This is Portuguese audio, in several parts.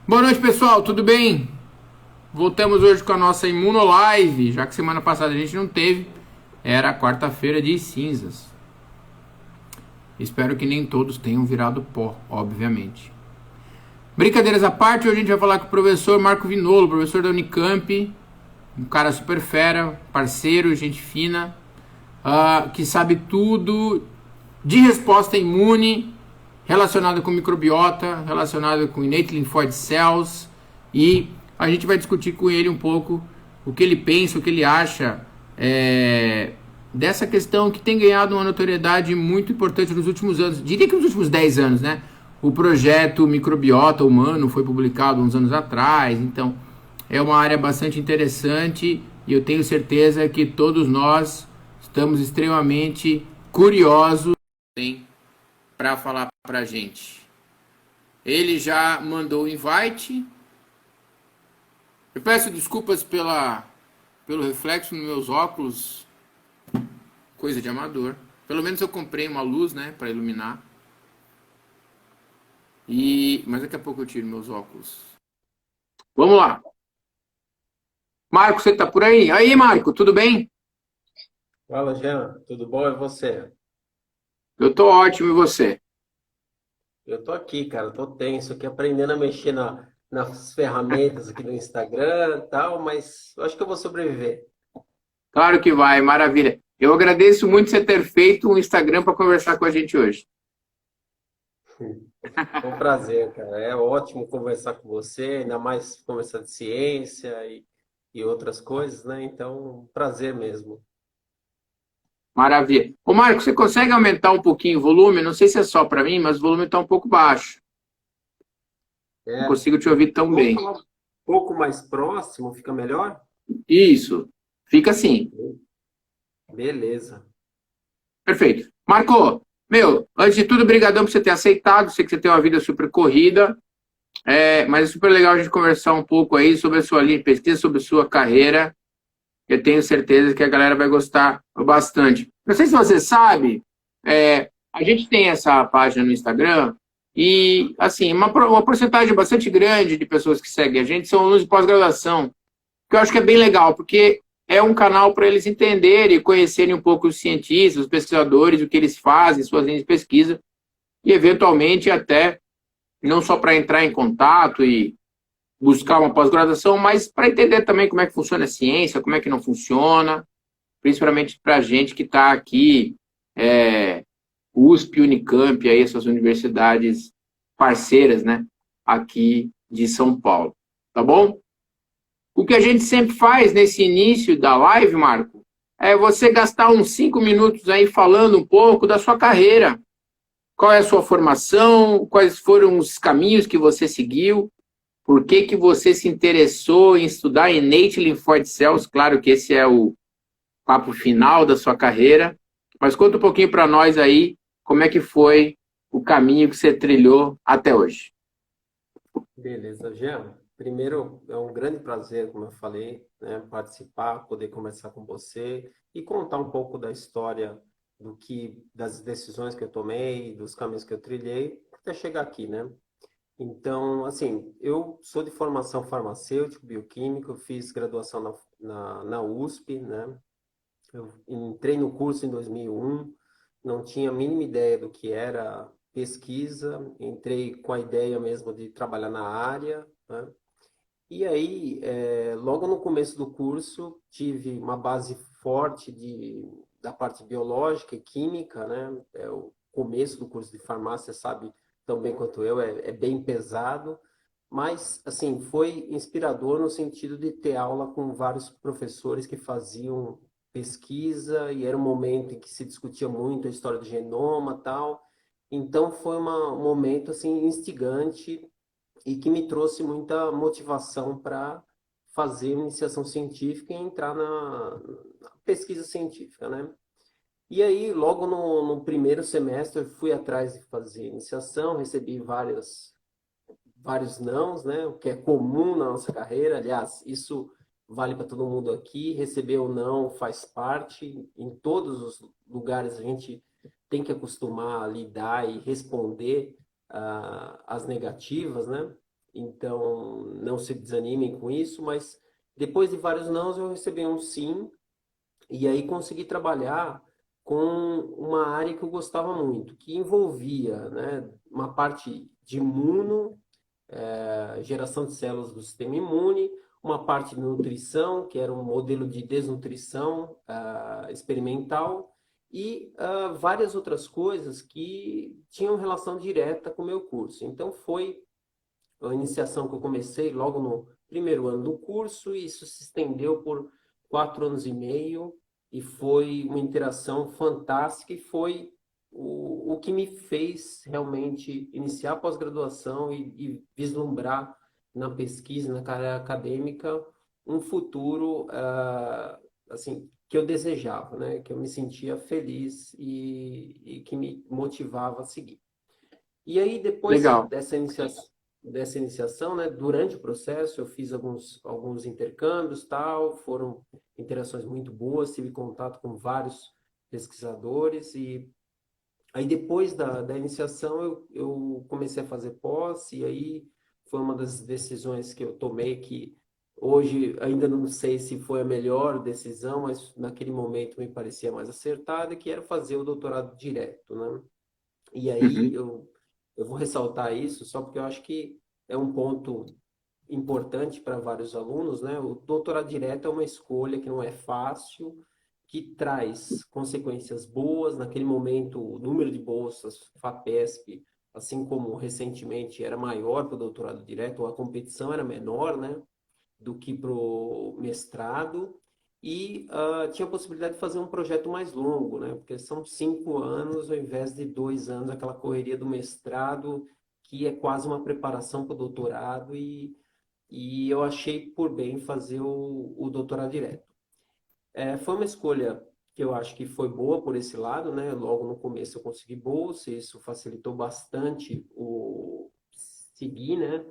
Boa noite, pessoal, tudo bem? Voltamos hoje com a nossa Imunolive, já que semana passada a gente não teve, era quarta-feira de cinzas. Espero que nem todos tenham virado pó, obviamente. Brincadeiras à parte, hoje a gente vai falar com o professor Marco Vinolo, professor da Unicamp, um cara super fera, parceiro, gente fina, que sabe tudo de resposta imune relacionada com microbiota, relacionada com innate lymphoid cells, e a gente vai discutir com ele um pouco o que ele pensa, o que ele acha dessa questão que tem ganhado uma notoriedade muito importante nos últimos anos, diria que nos últimos 10 anos, né? O projeto Microbiota Humano foi publicado uns anos atrás, então é uma área bastante interessante e eu tenho certeza que todos nós estamos extremamente curiosos para falar para a gente. Ele já mandou o invite. Eu peço desculpas pelo reflexo nos meus óculos, coisa de amador. Pelo menos eu comprei uma luz, né, para iluminar. Mas daqui a pouco eu tiro meus óculos. Vamos lá. Marco, você tá por aí? Aí, Marco, tudo bem? Fala, Jean, tudo bom? E você? Eu tô ótimo, e você? Eu tô aqui, cara, tô tenso aqui, aprendendo a mexer nas ferramentas aqui do Instagram e tal, mas eu acho que eu vou sobreviver. Claro que vai, maravilha. Eu agradeço muito você ter feito um Instagram para conversar com a gente hoje. Foi um prazer, cara. É ótimo conversar com você, ainda mais conversar de ciência e outras coisas, né? Então, um prazer mesmo. Maravilha. Ô, Marco, você consegue aumentar um pouquinho o volume? Não sei se é só para mim, mas o volume está um pouco baixo. Não É, consigo te ouvir tão vamos bem. falar um pouco mais próximo, fica melhor? Isso. Fica assim. Beleza. Perfeito. Marco, meu, antes de tudo, brigadão por você ter aceitado. Sei que você tem uma vida super corrida, mas é super legal a gente conversar um pouco aí sobre a sua linha de pesquisa, sobre a sua carreira. Eu tenho certeza que a galera vai gostar bastante. Não sei se você sabe, a gente tem essa página no Instagram e, assim, uma porcentagem bastante grande de pessoas que seguem a gente são alunos de pós-graduação, que eu acho que é bem legal, porque é um canal para eles entenderem e conhecerem um pouco os cientistas, os pesquisadores, o que eles fazem, suas linhas de pesquisa, e eventualmente até não só para entrar em contato e buscar uma pós-graduação, mas para entender também como é que funciona a ciência, como é que não funciona, principalmente para a gente que está aqui, USP, Unicamp, aí essas universidades parceiras, né, aqui de São Paulo. Tá bom? O que a gente sempre faz nesse início da live, Marco, é você gastar uns 5 minutos aí falando um pouco da sua carreira. Qual é a sua formação? Quais foram os caminhos que você seguiu? Por que que você se interessou em estudar innate lymphoid cells? Claro que esse é o papo final da sua carreira. Mas conta um pouquinho para nós aí como é que foi o caminho que você trilhou até hoje. Beleza, Jean. Primeiro, é um grande prazer, como eu falei, né, participar, poder conversar com você e contar um pouco da história das decisões que eu tomei, dos caminhos que eu trilhei, até chegar aqui, né? Então, assim, eu sou de formação farmacêutico, bioquímico, fiz graduação na USP, né? Eu entrei no curso em 2001, não tinha a mínima ideia do que era pesquisa, entrei com a ideia mesmo de trabalhar na área, né? E aí, logo no começo do curso, tive uma base forte da parte biológica e química, né? É o começo do curso de farmácia, sabe tão bem quanto eu, é bem pesado, mas, assim, foi inspirador no sentido de ter aula com vários professores que faziam pesquisa e era um momento em que se discutia muito a história do genoma e tal. Então, foi um momento, assim, instigante e que me trouxe muita motivação para fazer iniciação científica e entrar na pesquisa científica, né? E aí, logo no primeiro semestre, eu fui atrás de fazer iniciação, recebi vários nãos, né? O que é comum na nossa carreira. Aliás, isso vale para todo mundo aqui. Receber ou não faz parte. Em todos os lugares a gente tem que acostumar a lidar e responder às negativas, né? Então, não se desanimem com isso, mas depois de vários nãos, eu recebi um sim, e aí consegui trabalhar com uma área que eu gostava muito, que envolvia, né, uma parte de imuno, geração de células do sistema imune, uma parte de nutrição, que era um modelo de desnutrição experimental, e várias outras coisas que tinham relação direta com o meu curso. Então, foi a iniciação que eu comecei logo no primeiro ano do curso, e isso se estendeu por 4 anos e meio, e foi uma interação fantástica, e foi o que me fez realmente iniciar a pós-graduação e vislumbrar na pesquisa, na carreira acadêmica, um futuro assim que eu desejava, né? Que eu me sentia feliz e que me motivava a seguir. E aí, depois Legal. dessa iniciação, né, durante o processo, eu fiz alguns intercâmbios, tal, foram interações muito boas, tive contato com vários pesquisadores, e aí depois da iniciação eu comecei a fazer pós, e aí foi uma das decisões que eu tomei que hoje ainda não sei se foi a melhor decisão, mas naquele momento me parecia mais acertada, que era fazer o doutorado direto, né? E aí Uhum. eu vou ressaltar isso só porque eu acho que é um ponto importante para vários alunos, né? O doutorado direto é uma escolha que não é fácil, que traz consequências boas. Naquele momento, o número de bolsas FAPESP, assim como recentemente era maior para o doutorado direto, ou a competição era menor, né? Do que para o mestrado, e tinha a possibilidade de fazer um projeto mais longo, né? Porque são 5 anos ao invés de 2 anos, aquela correria do mestrado, que é quase uma preparação para o doutorado, e eu achei por bem fazer o doutorado direto. Foi uma escolha que eu acho que foi boa por esse lado, né? Logo no começo eu consegui bolsa, e isso facilitou bastante o seguir, né?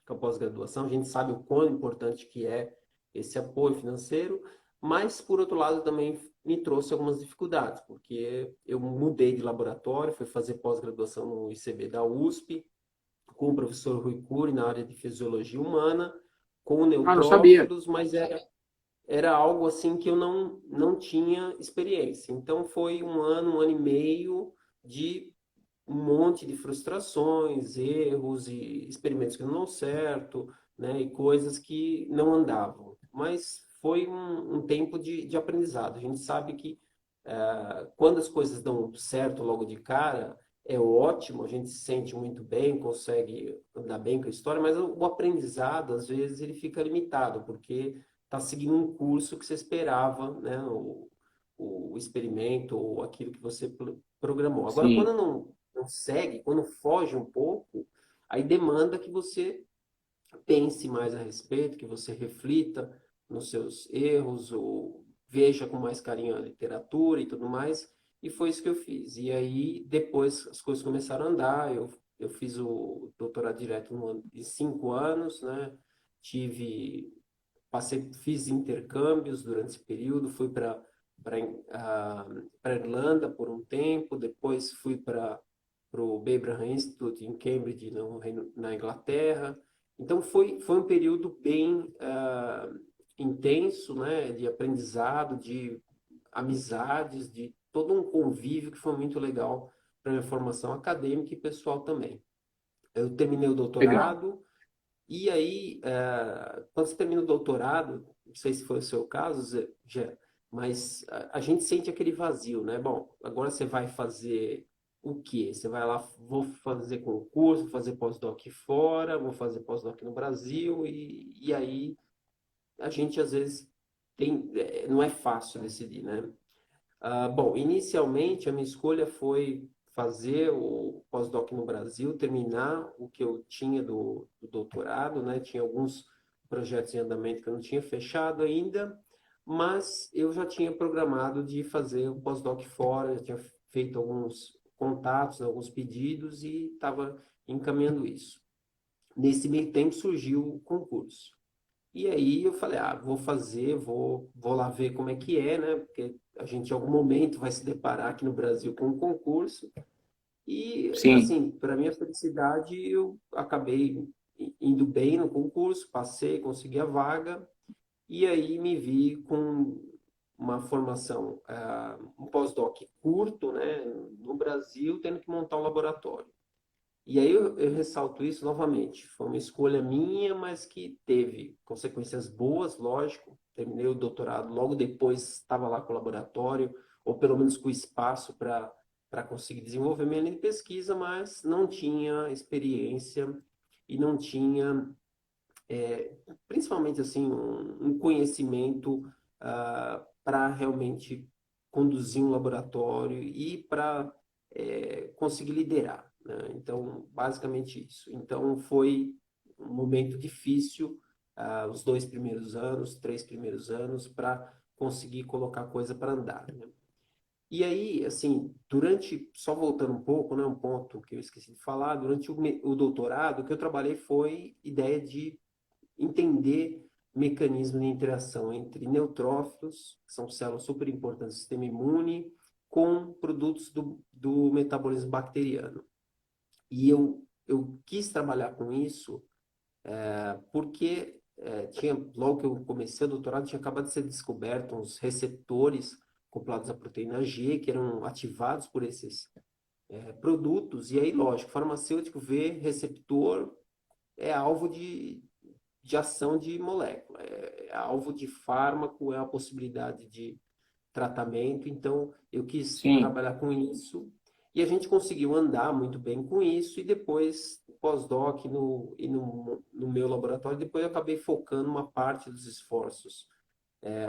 Com a pós-graduação, a gente sabe o quão importante que é esse apoio financeiro, mas, por outro lado, também me trouxe algumas dificuldades, porque eu mudei de laboratório, fui fazer pós-graduação no ICB da USP, com o professor Rui Cury na área de fisiologia humana, com Ah, não sabia. neutrófilos, mas era algo assim que eu não tinha experiência. Então, foi um ano e meio de um monte de frustrações, erros e experimentos que não dão certo, né? E coisas que não andavam. Mas foi um tempo de aprendizado. A gente sabe que quando as coisas dão certo logo de cara, é ótimo, a gente se sente muito bem, consegue andar bem com a história, mas o aprendizado, às vezes, ele fica limitado, porque está seguindo um curso que você esperava, né? O experimento ou aquilo que você programou. Agora, Sim. quando não segue, quando foge um pouco, aí demanda que você pense mais a respeito, que você reflita nos seus erros, ou veja com mais carinho a literatura e tudo mais. E foi isso que eu fiz. E aí, depois, as coisas começaram a andar. Eu fiz o doutorado direto no ano de 5 anos, né? Tive, fiz intercâmbios durante esse período, fui para Irlanda por um tempo, depois fui para o Abraham Institute em Cambridge, na Inglaterra. Então foi um período bem intenso, né, de aprendizado, de amizades, de todo um convívio que foi muito legal para minha formação acadêmica e pessoal também. Eu terminei o Legal. doutorado, e aí, quando você termina o doutorado, não sei se foi o seu caso, Zé, mas a gente sente aquele vazio, né? Bom, agora você vai fazer o quê? Você vai lá, vou fazer concurso, vou fazer pós-doc fora, vou fazer pós-doc no Brasil, e aí a gente às vezes não é fácil decidir, né? Bom, inicialmente a minha escolha foi fazer o pós-doc no Brasil, terminar o que eu tinha do doutorado, né? Tinha alguns projetos em andamento que eu não tinha fechado ainda, mas eu já tinha programado de fazer o pós-doc fora, já tinha feito alguns contatos, alguns pedidos e estava encaminhando isso. Nesse meio tempo surgiu o concurso. E aí eu falei, vou fazer, vou lá ver como é que é, né? Porque a gente em algum momento vai se deparar aqui no Brasil com um concurso. E, Sim. assim, para minha felicidade, eu acabei indo bem no concurso, passei, consegui a vaga, e aí me vi com uma formação, um pós-doc curto, né, no Brasil, tendo que montar um laboratório. E aí eu ressalto isso novamente. Foi uma escolha minha, mas que teve consequências boas, lógico. Terminei o doutorado, logo depois estava lá com o laboratório, ou pelo menos com espaço para conseguir desenvolver minha linha de pesquisa, mas não tinha experiência e não tinha, principalmente assim, um conhecimento para realmente conduzir um laboratório e para conseguir liderar, né? Então, basicamente isso. Então, foi um momento difícil, os 2 primeiros anos, 3 primeiros anos, para conseguir colocar a coisa para andar, né? E aí, assim, só voltando um pouco, né, um ponto que eu esqueci de falar, durante o doutorado, o que eu trabalhei foi ideia de entender mecanismo de interação entre neutrófilos, que são células super importantes do sistema imune, com produtos do metabolismo bacteriano. E eu quis trabalhar com isso porque logo que eu comecei o doutorado, tinha acabado de ser descoberto uns receptores acoplados à proteína G, que eram ativados por esses produtos. E aí, lógico, farmacêutico vê receptor é alvo de ação de molécula, é alvo de fármaco, é a possibilidade de tratamento. Então, eu quis Sim. trabalhar com isso e a gente conseguiu andar muito bem com isso. E depois, pós-doc no meu laboratório, depois eu acabei focando uma parte dos esforços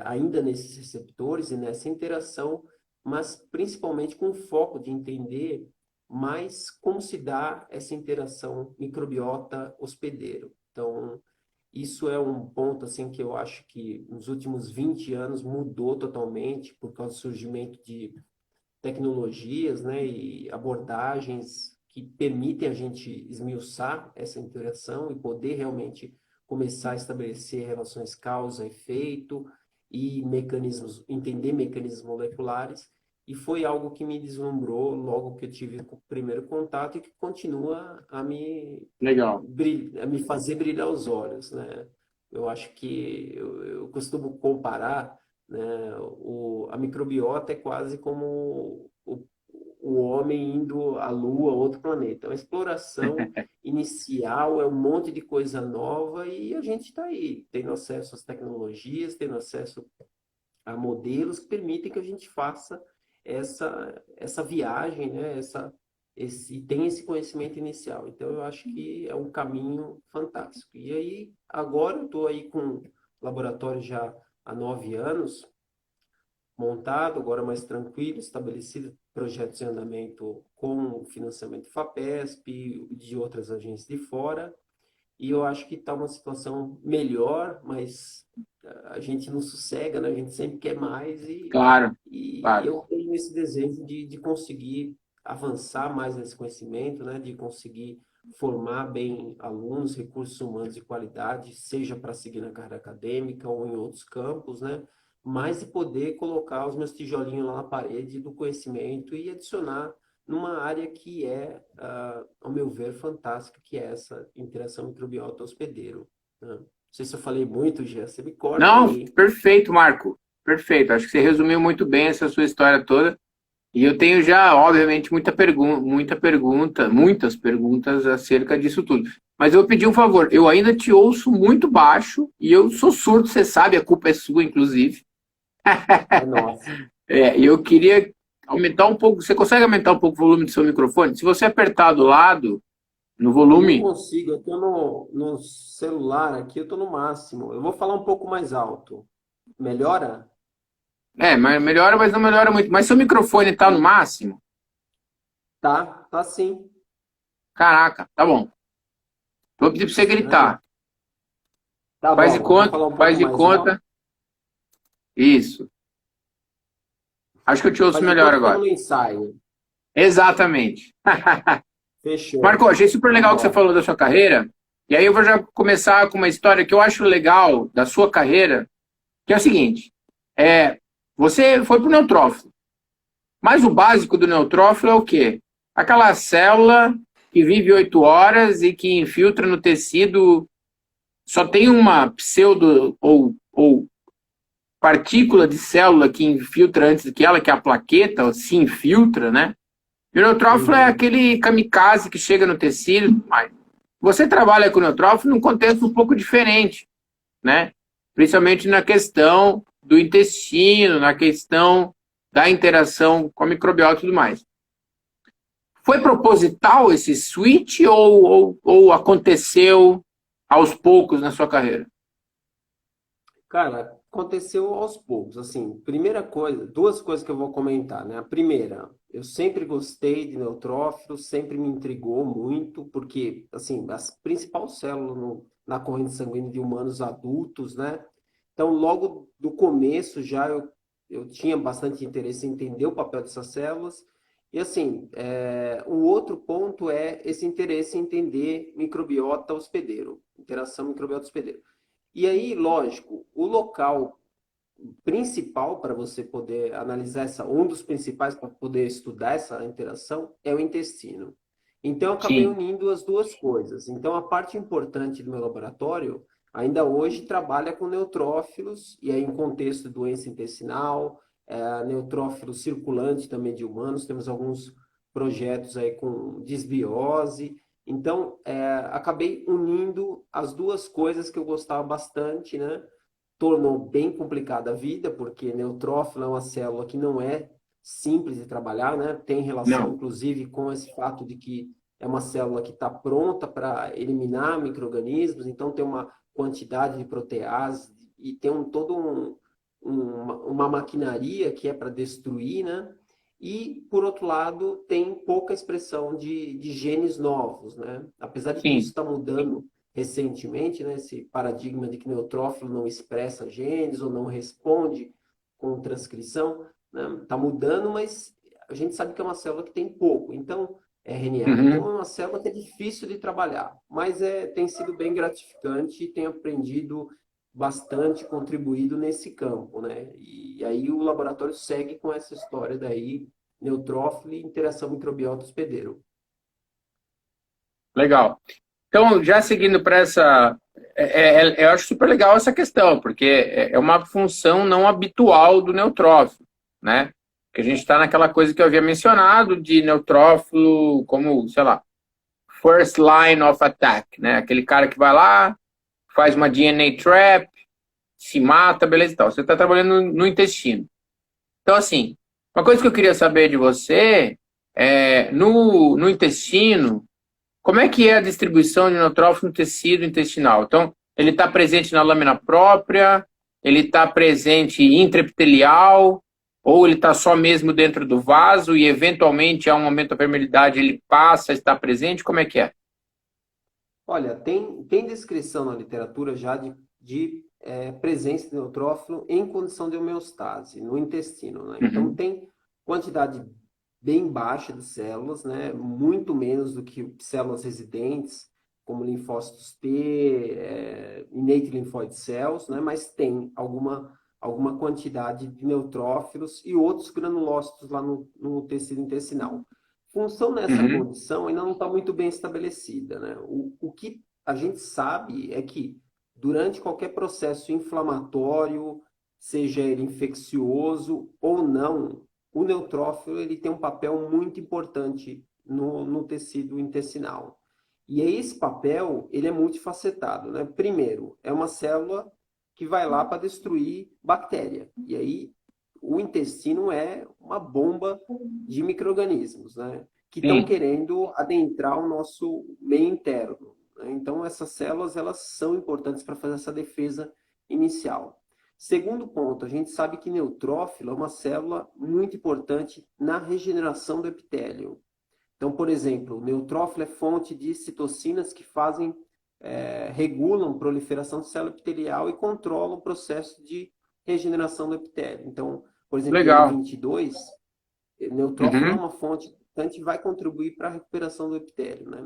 ainda nesses receptores e nessa interação, mas principalmente com o foco de entender mais como se dá essa interação microbiota hospedeiro. Então, isso é um ponto assim que eu acho que nos últimos 20 anos mudou totalmente por causa do surgimento de tecnologias, né, e abordagens que permitem a gente esmiuçar essa interação e poder realmente começar a estabelecer relações causa-efeito e entender mecanismos moleculares. E foi algo que me deslumbrou logo que eu tive o primeiro contato e que continua Legal. a me fazer brilhar os olhos, né? Eu acho que eu costumo comparar, né, a microbiota é quase como o homem indo à Lua, outro planeta. É uma exploração inicial, é um monte de coisa nova e a gente está aí, tendo acesso às tecnologias, tendo acesso a modelos que permitem que a gente faça essa viagem, né? Tem esse conhecimento inicial. Então, eu acho que é um caminho fantástico. E aí, agora eu estou aí com o laboratório já há 9 anos, montado, agora mais tranquilo, estabelecido projetos em andamento com financiamento FAPESP, de outras agências de fora, e eu acho que está uma situação melhor, mas a gente não sossega, né? A gente sempre quer mais Claro, e claro. eu tenho esse desejo de conseguir avançar mais nesse conhecimento, né? De conseguir formar bem alunos, recursos humanos de qualidade, seja para seguir na carreira acadêmica ou em outros campos, né? Mas de poder colocar os meus tijolinhos lá na parede do conhecimento e adicionar numa área que ao meu ver, fantástica, que é essa interação microbiota hospedeiro, né? Não sei se eu falei muito, Gê, você me corta Não, aí. perfeito, Marco. Perfeito. Acho que você resumiu muito bem essa sua história toda. E eu tenho já, obviamente, muitas perguntas acerca disso tudo. Mas eu vou pedir um favor. Eu ainda te ouço muito baixo e eu sou surdo, você sabe, a culpa é sua, inclusive. É nossa. E eu queria aumentar um pouco. Você consegue aumentar um pouco o volume do seu microfone? Se você apertar do lado, no Eu não volume. consigo, eu estou no celular aqui, eu estou no máximo. Eu vou falar um pouco mais alto. Melhora? Mas melhora, mas não melhora muito. Mas seu microfone tá no máximo? Tá sim. Caraca, tá bom. Vou pedir pra você Estranho. gritar. Tá Faz de bom, eu vou conta, falar um faz pouco de mais alto. conta. Isso. Acho que eu te ouço Faz de melhor conta que estamos agora. no ensaio. Exatamente. Marco, Fechou. achei super legal o que você Vambora. falou da sua carreira. E aí eu vou já começar com uma história que eu acho legal da sua carreira, que é o seguinte. Você foi pro neutrófilo. Mas o básico do neutrófilo é o quê? Aquela célula que vive 8 horas e que infiltra no tecido, só tem uma pseudo ou partícula de célula que infiltra antes que ela, que é a plaqueta, se infiltra, né? E o neutrófilo é aquele kamikaze que chega no tecido, mas você trabalha com o neutrófilo num contexto um pouco diferente, né? Principalmente na questão do intestino, na questão da interação com a microbiota e tudo mais. Foi proposital esse switch ou aconteceu aos poucos na sua carreira? Cara, aconteceu aos poucos. Assim, primeira coisa, duas coisas que eu vou comentar, né? A primeira, eu sempre gostei de neutrófilos, sempre me intrigou muito, porque, assim, a principal célula na corrente sanguínea de humanos adultos, né? Então, logo do começo já eu tinha bastante interesse em entender o papel dessas células. E, assim, o outro ponto é esse interesse em entender microbiota hospedeiro, interação microbiota hospedeiro. E aí, lógico, o local principal para você poder analisar um dos principais para poder estudar essa interação é o intestino. Então, eu acabei Sim. unindo as duas coisas. Então, a parte importante do meu laboratório ainda hoje trabalha com neutrófilos, e aí em contexto de doença intestinal, neutrófilos circulantes também de humanos, temos alguns projetos aí com disbiose. Então, acabei unindo as duas coisas que eu gostava bastante, né? Tornou bem complicada a vida, porque neutrófilo é uma célula que não é simples de trabalhar, né? Tem relação, Não. inclusive, com esse fato de que é uma célula que está pronta para eliminar micro-organismos, então tem uma quantidade de protease e tem uma maquinaria que é para destruir, né? E, por outro lado, tem pouca expressão de genes novos, né? Apesar de que isso Sim. está mudando recentemente, né? Esse paradigma de que neutrófilo não expressa genes ou não responde com transcrição, né? Está mudando, mas a gente sabe que é uma célula que tem pouco, então, RNA. Então, Uhum. é uma célula que é difícil de trabalhar, mas tem sido bem gratificante e tem aprendido bastante, contribuído nesse campo, né? E aí o laboratório segue com essa história daí, neutrófilo e interação microbiota hospedeiro. Legal. Então, já seguindo para essa. Eu acho super legal essa questão, porque é uma função não habitual do neutrófilo, né? Que a gente está naquela coisa que eu havia mencionado de neutrófilo como, sei lá, first line of attack, né? Aquele cara que vai lá, faz uma DNA trap, se mata, beleza e tal. Você está trabalhando no intestino. Então, assim, uma coisa que eu queria saber de você é, no intestino, como é que é a distribuição de neutrófilo no tecido intestinal? Então, ele está presente na lâmina própria, ele está presente intraepitelial, ou ele está só mesmo dentro do vaso e, eventualmente, a um momento da permeabilidade, ele passa a estar presente? Como é que é? Olha, tem descrição na literatura já de presença de neutrófilo em condição de homeostase no intestino, né? Então, Uhum, tem quantidade bem baixa de células, né? Muito menos do que células residentes, como linfócitos T, innate lymphoid cells, né? Mas tem alguma quantidade de neutrófilos e outros granulócitos lá no tecido intestinal. Função nessa uhum, condição ainda não está muito bem estabelecida, né? O que a gente sabe é que durante qualquer processo inflamatório, seja ele infeccioso ou não, o neutrófilo ele tem um papel muito importante no tecido intestinal. E aí esse papel ele é multifacetado, né? Primeiro, é uma célula que vai lá para destruir bactéria. E aí o intestino é uma bomba de micro-organismos, né? Que estão sim. querendo adentrar o nosso meio interno, né? Então, essas células, elas são importantes para fazer essa defesa inicial. Segundo ponto, a gente sabe que neutrófilo é uma célula muito importante na regeneração do epitélio. Então, por exemplo, o neutrófilo é fonte de citocinas que regulam a proliferação de célula epitelial e controlam o processo de regeneração do epitélio. Então, por exemplo, em Legal. N22, neutrófilo é Uhum, uma fonte importante e vai contribuir para a recuperação do epitélio, né?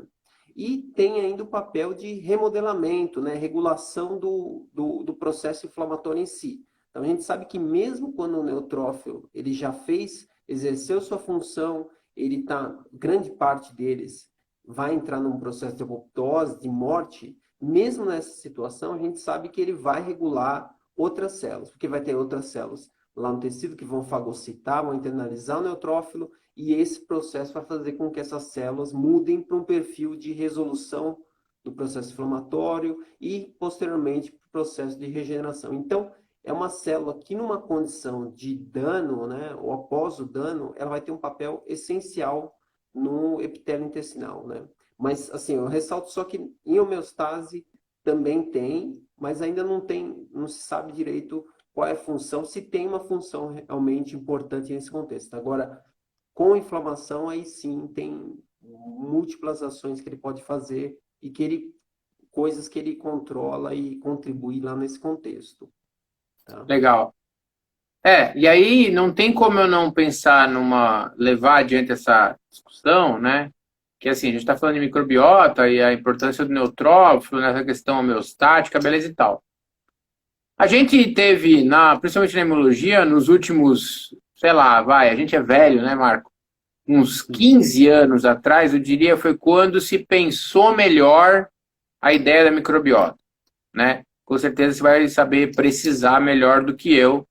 E tem ainda o papel de remodelamento, né? Regulação do processo inflamatório em si. Então, a gente sabe que mesmo quando o neutrófilo ele já exerceu sua função, grande parte deles vai entrar num processo de apoptose, de morte, mesmo nessa situação, a gente sabe que ele vai regular outras células, porque vai ter outras células lá no tecido que vão fagocitar, vão internalizar o neutrófilo, e esse processo vai fazer com que essas células mudem para um perfil de resolução do processo inflamatório e, posteriormente, para o processo de regeneração. Então, é uma célula que, numa condição de dano, né, ou após o dano, ela vai ter um papel essencial no epitélio intestinal, né? Mas, assim, eu ressalto só que em homeostase também tem, mas ainda não se sabe direito qual é a função, se tem uma função realmente importante nesse contexto. Agora, com inflamação, aí sim tem múltiplas ações que ele pode fazer e coisas que ele controla e contribui lá nesse contexto. Tá? Legal. E aí não tem como eu não pensar levar adiante essa discussão, né? Que assim, a gente está falando de microbiota e a importância do neutrófilo nessa questão homeostática, beleza e tal. A gente teve, principalmente na imunologia, nos últimos, sei lá, a gente é velho, né, Marco? Uns 15 anos atrás, eu diria, foi quando se pensou melhor a ideia da microbiota, né? Com certeza você vai saber precisar melhor do que eu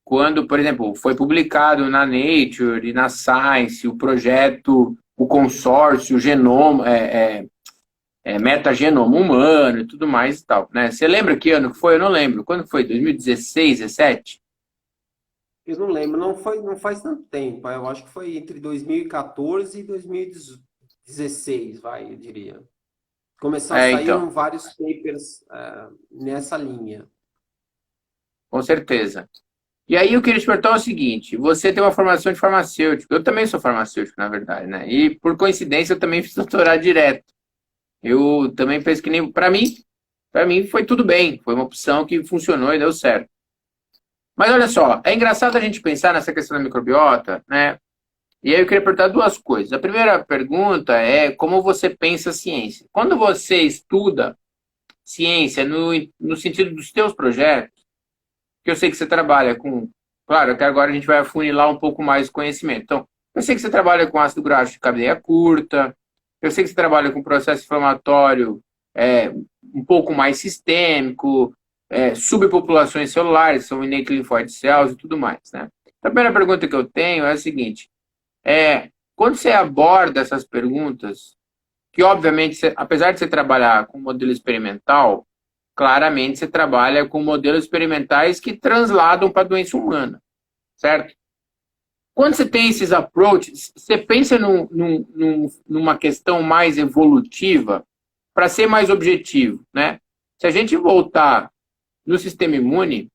quando, por exemplo, foi publicado na Nature e na Science o projeto, o consórcio genoma, metagenoma humano e tudo mais e tal, né? Você lembra que ano que foi? Eu não lembro. Quando foi? 2016, 17? Eu não lembro, não faz tanto tempo. Eu acho que foi entre 2014 e 2016, eu diria. Então, Saíram vários papers nessa linha. com certeza. E aí eu queria te perguntar o seguinte, você tem uma formação de farmacêutico, eu também sou farmacêutico, na verdade, né? E por coincidência eu também fiz doutorado direto. Eu também penso que nem, para mim foi tudo bem, foi uma opção que funcionou e deu certo. Mas olha só, é engraçado a gente pensar nessa questão da microbiota, né? E aí eu queria perguntar duas coisas. A primeira pergunta é como você pensa a ciência. Quando você estuda ciência no sentido dos teus projetos, que eu sei que você trabalha com, claro, que agora a gente vai afunilar um pouco mais o conhecimento. Então, eu sei que você trabalha com ácido graxo de cadeia curta, eu sei que você trabalha com processo inflamatório um pouco mais sistêmico, subpopulações celulares, são innate lymphoid cells e tudo mais, né? Então, a primeira pergunta que eu tenho é a seguinte, quando você aborda essas perguntas, que obviamente, apesar de você trabalhar com modelo experimental, claramente você trabalha com modelos experimentais que transladam para a doença humana, certo? Quando você tem esses approaches, você pensa numa questão mais evolutiva, para ser mais objetivo, né? Se a gente voltar no sistema imune,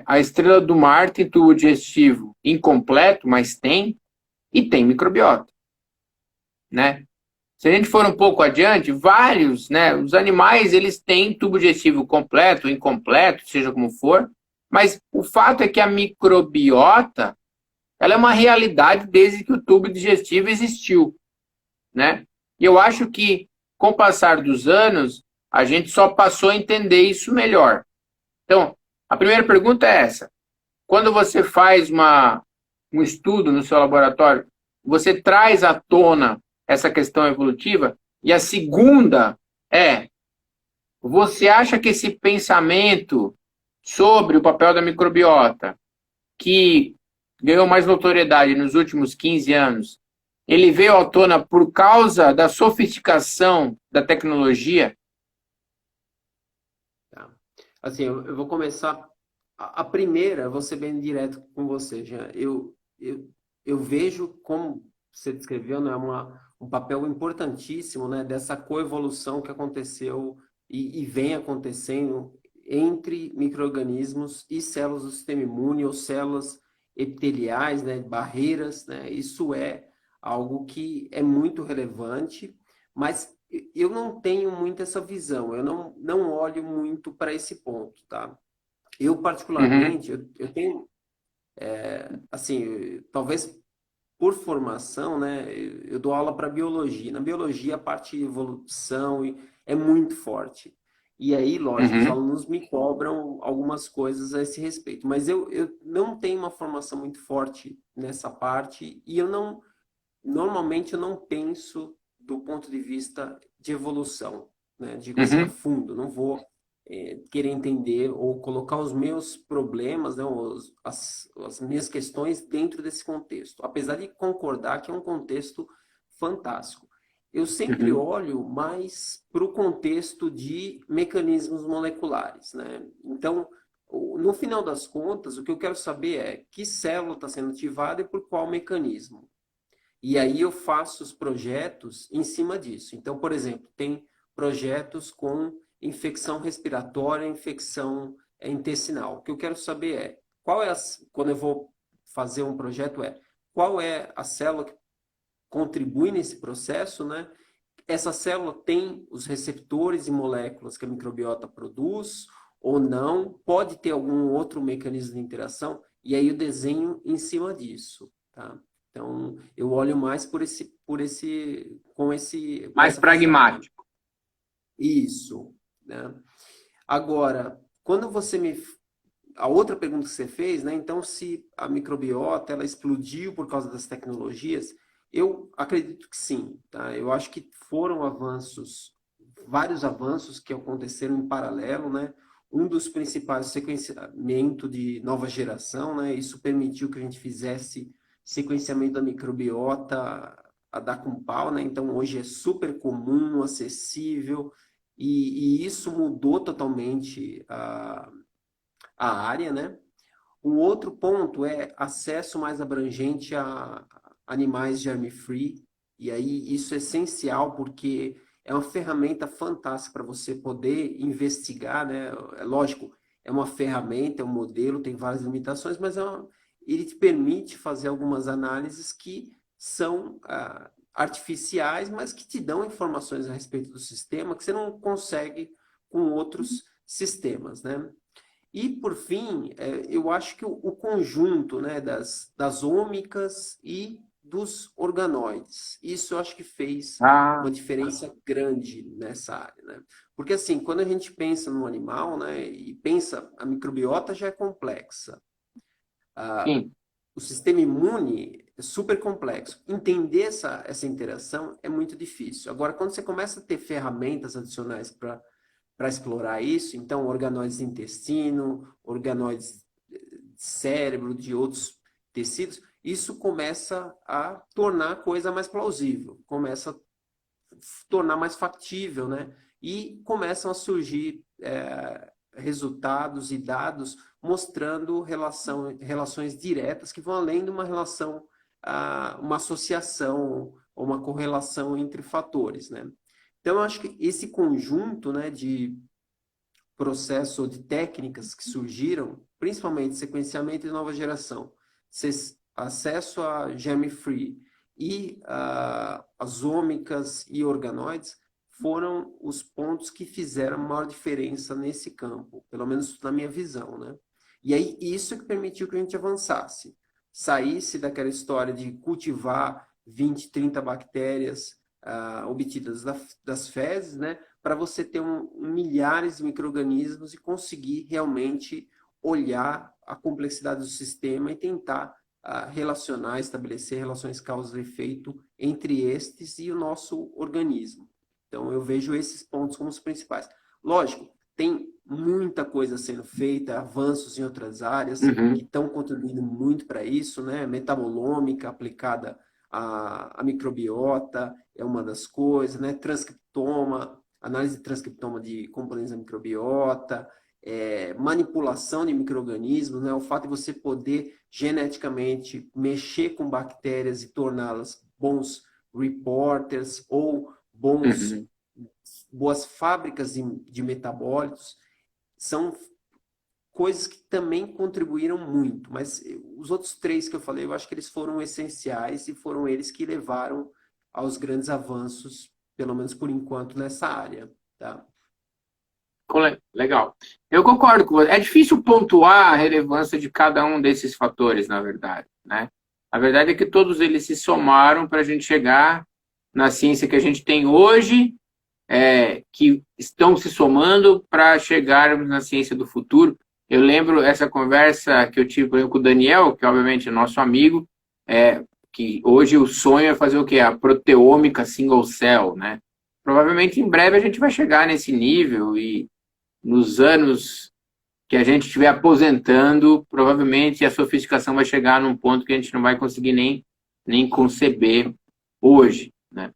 a estrela do mar tem tubo digestivo incompleto, mas e tem microbiota, né? Se a gente for um pouco adiante, vários, né? Os animais, eles têm tubo digestivo completo, incompleto, seja como for, mas o fato é que a microbiota, ela é uma realidade desde que o tubo digestivo existiu, né? E eu acho que, com o passar dos anos, a gente só passou a entender isso melhor. Então, a primeira pergunta é essa. Quando você faz um estudo no seu laboratório, você traz à tona essa questão evolutiva? E a segunda você acha que esse pensamento sobre o papel da microbiota, que ganhou mais notoriedade nos últimos 15 anos, ele veio à tona por causa da sofisticação da tecnologia? Tá. Assim, eu vou começar. A primeira, vou ser bem direto com você, já. Eu vejo, como você descreveu, né, um papel importantíssimo, né, dessa coevolução que aconteceu e vem acontecendo entre micro-organismos e células do sistema imune ou células epiteliais, né, barreiras, né? Isso é algo que é muito relevante, mas eu não tenho muito essa visão, eu não olho muito para esse ponto, tá? Eu, Uhum, particularmente, eu tenho, assim, talvez por formação, né, eu dou aula para biologia. Na biologia, a parte de evolução é muito forte. E aí, lógico, os uhum. alunos me cobram algumas coisas a esse respeito. Mas eu não tenho uma formação muito forte nessa parte e normalmente eu não penso do ponto de vista de evolução, né? Digo assim, a fundo, não vou querer entender ou colocar os meus problemas, né, as minhas questões dentro desse contexto, apesar de concordar que é um contexto fantástico. Eu sempre olho mais para o contexto de mecanismos moleculares, né? Então, no final das contas, o que eu quero saber é que célula está sendo ativada e por qual mecanismo. E aí eu faço os projetos em cima disso. Então, por exemplo, tem projetos com infecção respiratória, infecção intestinal. O que eu quero saber é, quando eu vou fazer um projeto, qual é a célula que contribui nesse processo, né? Essa célula tem os receptores e moléculas que a microbiota produz ou não? Pode ter algum outro mecanismo de interação? E aí eu desenho em cima disso, tá? Então, eu olho mais Mais pragmático. Isso, né? Agora, quando a outra pergunta que você fez, né? Então, se a microbiota ela explodiu por causa das tecnologias, eu acredito que sim, tá? Eu acho que foram vários avanços que aconteceram em paralelo, né? Um dos principais, sequenciamento de nova geração, né? Isso permitiu que a gente fizesse sequenciamento da microbiota a dar com pau, né? Então, hoje é super comum, acessível, e isso mudou totalmente a área, né? Um outro ponto é acesso mais abrangente a animais germe-free, e aí isso é essencial porque é uma ferramenta fantástica para você poder investigar, né? É lógico, é uma ferramenta, é um modelo, tem várias limitações, mas ele te permite fazer algumas análises que são artificiais, mas que te dão informações a respeito do sistema que você não consegue com outros sistemas, né? E, por fim, eu acho que o conjunto, né, das ômicas e dos organoides, isso eu acho que fez uma diferença grande nessa área, né? Porque, assim, quando a gente pensa no animal, né, e pensa, a microbiota já é complexa. O sistema imune é super complexo. Entender essa interação é muito difícil. Agora, quando você começa a ter ferramentas adicionais para explorar isso, então organoides de intestino, organoides de cérebro, de outros tecidos, isso começa a tornar a coisa mais plausível, começa a tornar mais factível, né? E começam a surgir resultados e dados mostrando relações diretas que vão além de uma relação, uma associação ou uma correlação entre fatores, né? Então, eu acho que esse conjunto, né, de processos ou de técnicas que surgiram, principalmente sequenciamento de nova geração, acesso a germe-free e as ômicas e organoides, foram os pontos que fizeram a maior diferença nesse campo, pelo menos na minha visão, né? E aí, isso que permitiu que a gente avançasse, saísse daquela história de cultivar 20, 30 bactérias obtidas das fezes, né? Para você ter milhares de micro-organismos e conseguir realmente olhar a complexidade do sistema e tentar relacionar, estabelecer relações causa e efeito entre estes e o nosso organismo. Então, eu vejo esses pontos como os principais. Lógico, tem muita coisa sendo feita, avanços em outras áreas que estão contribuindo muito para isso, né? Metabolômica aplicada à microbiota é uma das coisas, né? Transcriptoma, análise de transcriptoma de componentes da microbiota, manipulação de micro-organismos, né? O fato de você poder geneticamente mexer com bactérias e torná-las bons reporters ou boas fábricas de metabólitos, são coisas que também contribuíram muito. Mas os outros três que eu falei, eu acho que eles foram essenciais e foram eles que levaram aos grandes avanços, pelo menos por enquanto, nessa área. Tá? Legal. Eu concordo com você. É difícil pontuar a relevância de cada um desses fatores, na verdade, né? A verdade é que todos eles se somaram para a gente chegar na ciência que a gente tem hoje, que estão se somando para chegarmos na ciência do futuro. Eu lembro essa conversa que eu tive com o Daniel, que obviamente é nosso amigo, que hoje o sonho é fazer o quê? A proteômica single cell, né? Provavelmente em breve a gente vai chegar nesse nível e nos anos que a gente estiver aposentando, provavelmente a sofisticação vai chegar num ponto que a gente não vai conseguir nem conceber hoje, né?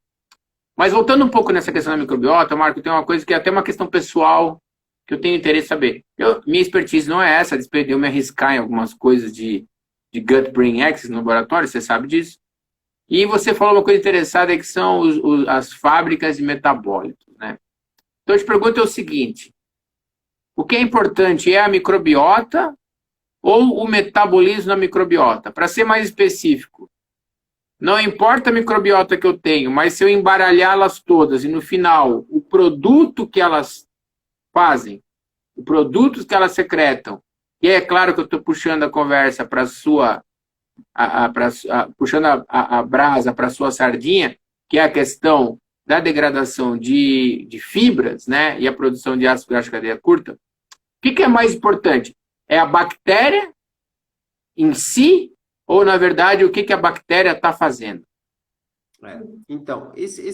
Mas voltando um pouco nessa questão da microbiota, Marco, tem uma coisa que é até uma questão pessoal que eu tenho interesse em saber. Minha expertise não é essa, de eu me arriscar em algumas coisas de gut-brain axis no laboratório, você sabe disso. E você falou uma coisa interessante, que são as fábricas de metabólitos, né? Então eu te pergunto o seguinte, o que é importante é a microbiota ou o metabolismo da microbiota? Para ser mais específico, não importa a microbiota que eu tenho, mas se eu embaralhá-las todas e no final o produto que elas fazem, o produto que elas secretam, e é claro que eu estou puxando a conversa para a sua, puxando a brasa para a sua sardinha, que é a questão da degradação de fibras, né, e a produção de ácido graxo de cadeia curta. O que é mais importante? É a bactéria em si ou, na verdade, o que a bactéria está fazendo? Então, esse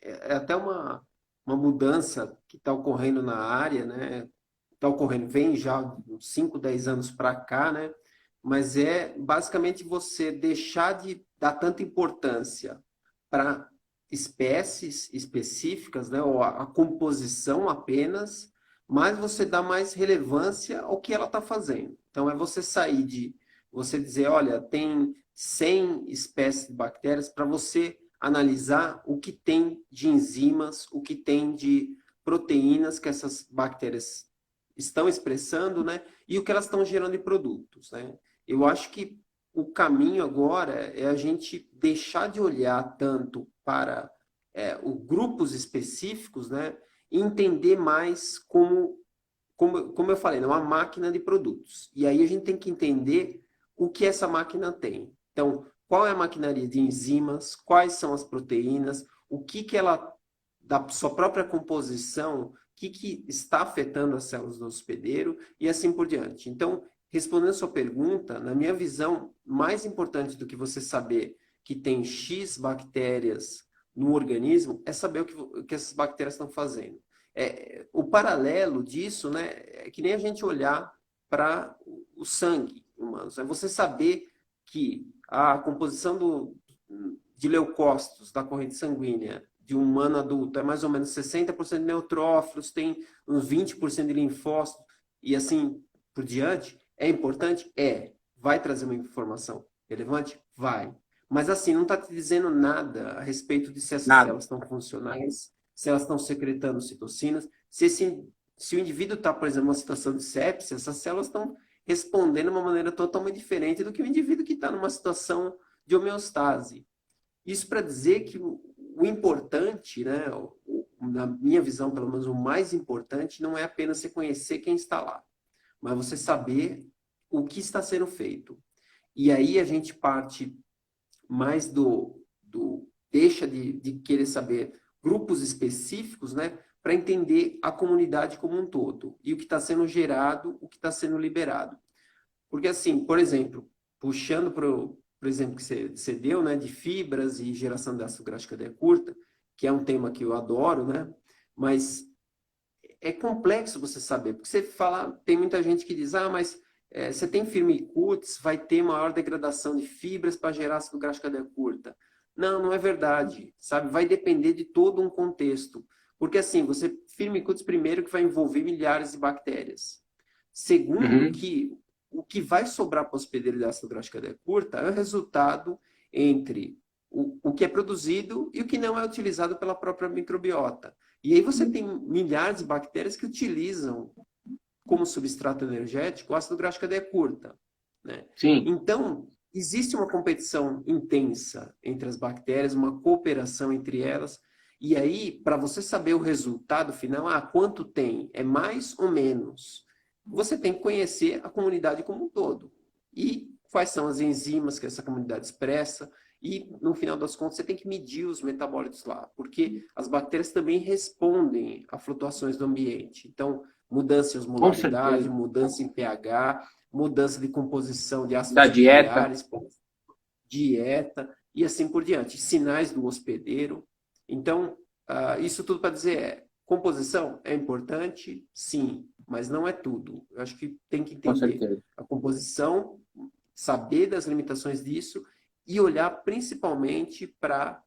é até uma mudança que está ocorrendo na área, né? Está ocorrendo, vem já uns 5, 10 anos para cá, né? Mas é basicamente você deixar de dar tanta importância para espécies específicas, né? Ou a composição apenas, mas você dá mais relevância ao que ela está fazendo. Então, é você sair de você dizer, olha, tem 100 espécies de bactérias para você analisar o que tem de enzimas, o que tem de proteínas que essas bactérias estão expressando, né? E o que elas estão gerando de produtos, né? Eu acho que o caminho agora é a gente deixar de olhar tanto para os grupos específicos, né? E entender mais como eu falei, né? Uma máquina de produtos. E aí a gente tem que entender o que essa máquina tem. Então, qual é a maquinaria de enzimas, quais são as proteínas, o que ela, da sua própria composição, o que está afetando as células do hospedeiro e assim por diante. Então, respondendo a sua pergunta, na minha visão, mais importante do que você saber que tem X bactérias no organismo é saber o que essas bactérias estão fazendo. O paralelo disso, né, é que nem a gente olhar para o sangue humano. É você saber que a composição de leucócitos da corrente sanguínea de um humano adulto é mais ou menos 60% de neutrófilos, tem uns 20% de linfócitos e assim por diante. É importante? É. Vai trazer uma informação relevante? Vai. Mas assim, não está te dizendo nada a respeito de se essas células estão funcionais, se elas estão secretando citocinas, se o indivíduo está, por exemplo, numa situação de sepsis, essas células estão respondendo de uma maneira totalmente diferente do que o indivíduo que está numa situação de homeostase. Isso para dizer que o importante, né, na minha visão, pelo menos o mais importante, não é apenas você conhecer quem está lá, mas você saber o que está sendo feito. E aí a gente parte mais deixa de querer saber grupos específicos, né, para entender a comunidade como um todo e o que está sendo gerado, o que está sendo liberado. Porque assim, por exemplo, puxando para o exemplo que você deu, né, de fibras e geração de ácido graxo de cadeia curta, que é um tema que eu adoro, né, mas é complexo você saber, porque você fala, tem muita gente que diz, mas você tem firmicutes, vai ter maior degradação de fibras para gerar ácido graxo de cadeia curta. Não, não é verdade, sabe? Vai depender de todo um contexto. Porque assim, você firmicutes primeiro que vai envolver milhares de bactérias. Segundo, que o que vai sobrar para o hospedeiro de ácido graxo de cadeia curta é o resultado entre o que é produzido e o que não é utilizado pela própria microbiota. E aí você tem milhares de bactérias que utilizam como substrato energético o ácido graxo de cadeia curta, né? Sim. Então, existe uma competição intensa entre as bactérias, uma cooperação entre elas, e aí, para você saber o resultado final, quanto tem? É mais ou menos? Você tem que conhecer a comunidade como um todo. E quais são as enzimas que essa comunidade expressa, e, no final das contas, você tem que medir os metabólitos lá, porque as bactérias também respondem a flutuações do ambiente. Então, mudança em osmolaridade, mudança em pH, mudança de composição de ácidos Da dieta. nucleares, dieta e assim por diante, sinais do hospedeiro. Então, isso tudo para dizer composição é importante, sim, mas não é tudo. Eu acho que tem que Com entender certeza. a composição, saber das limitações disso e olhar principalmente para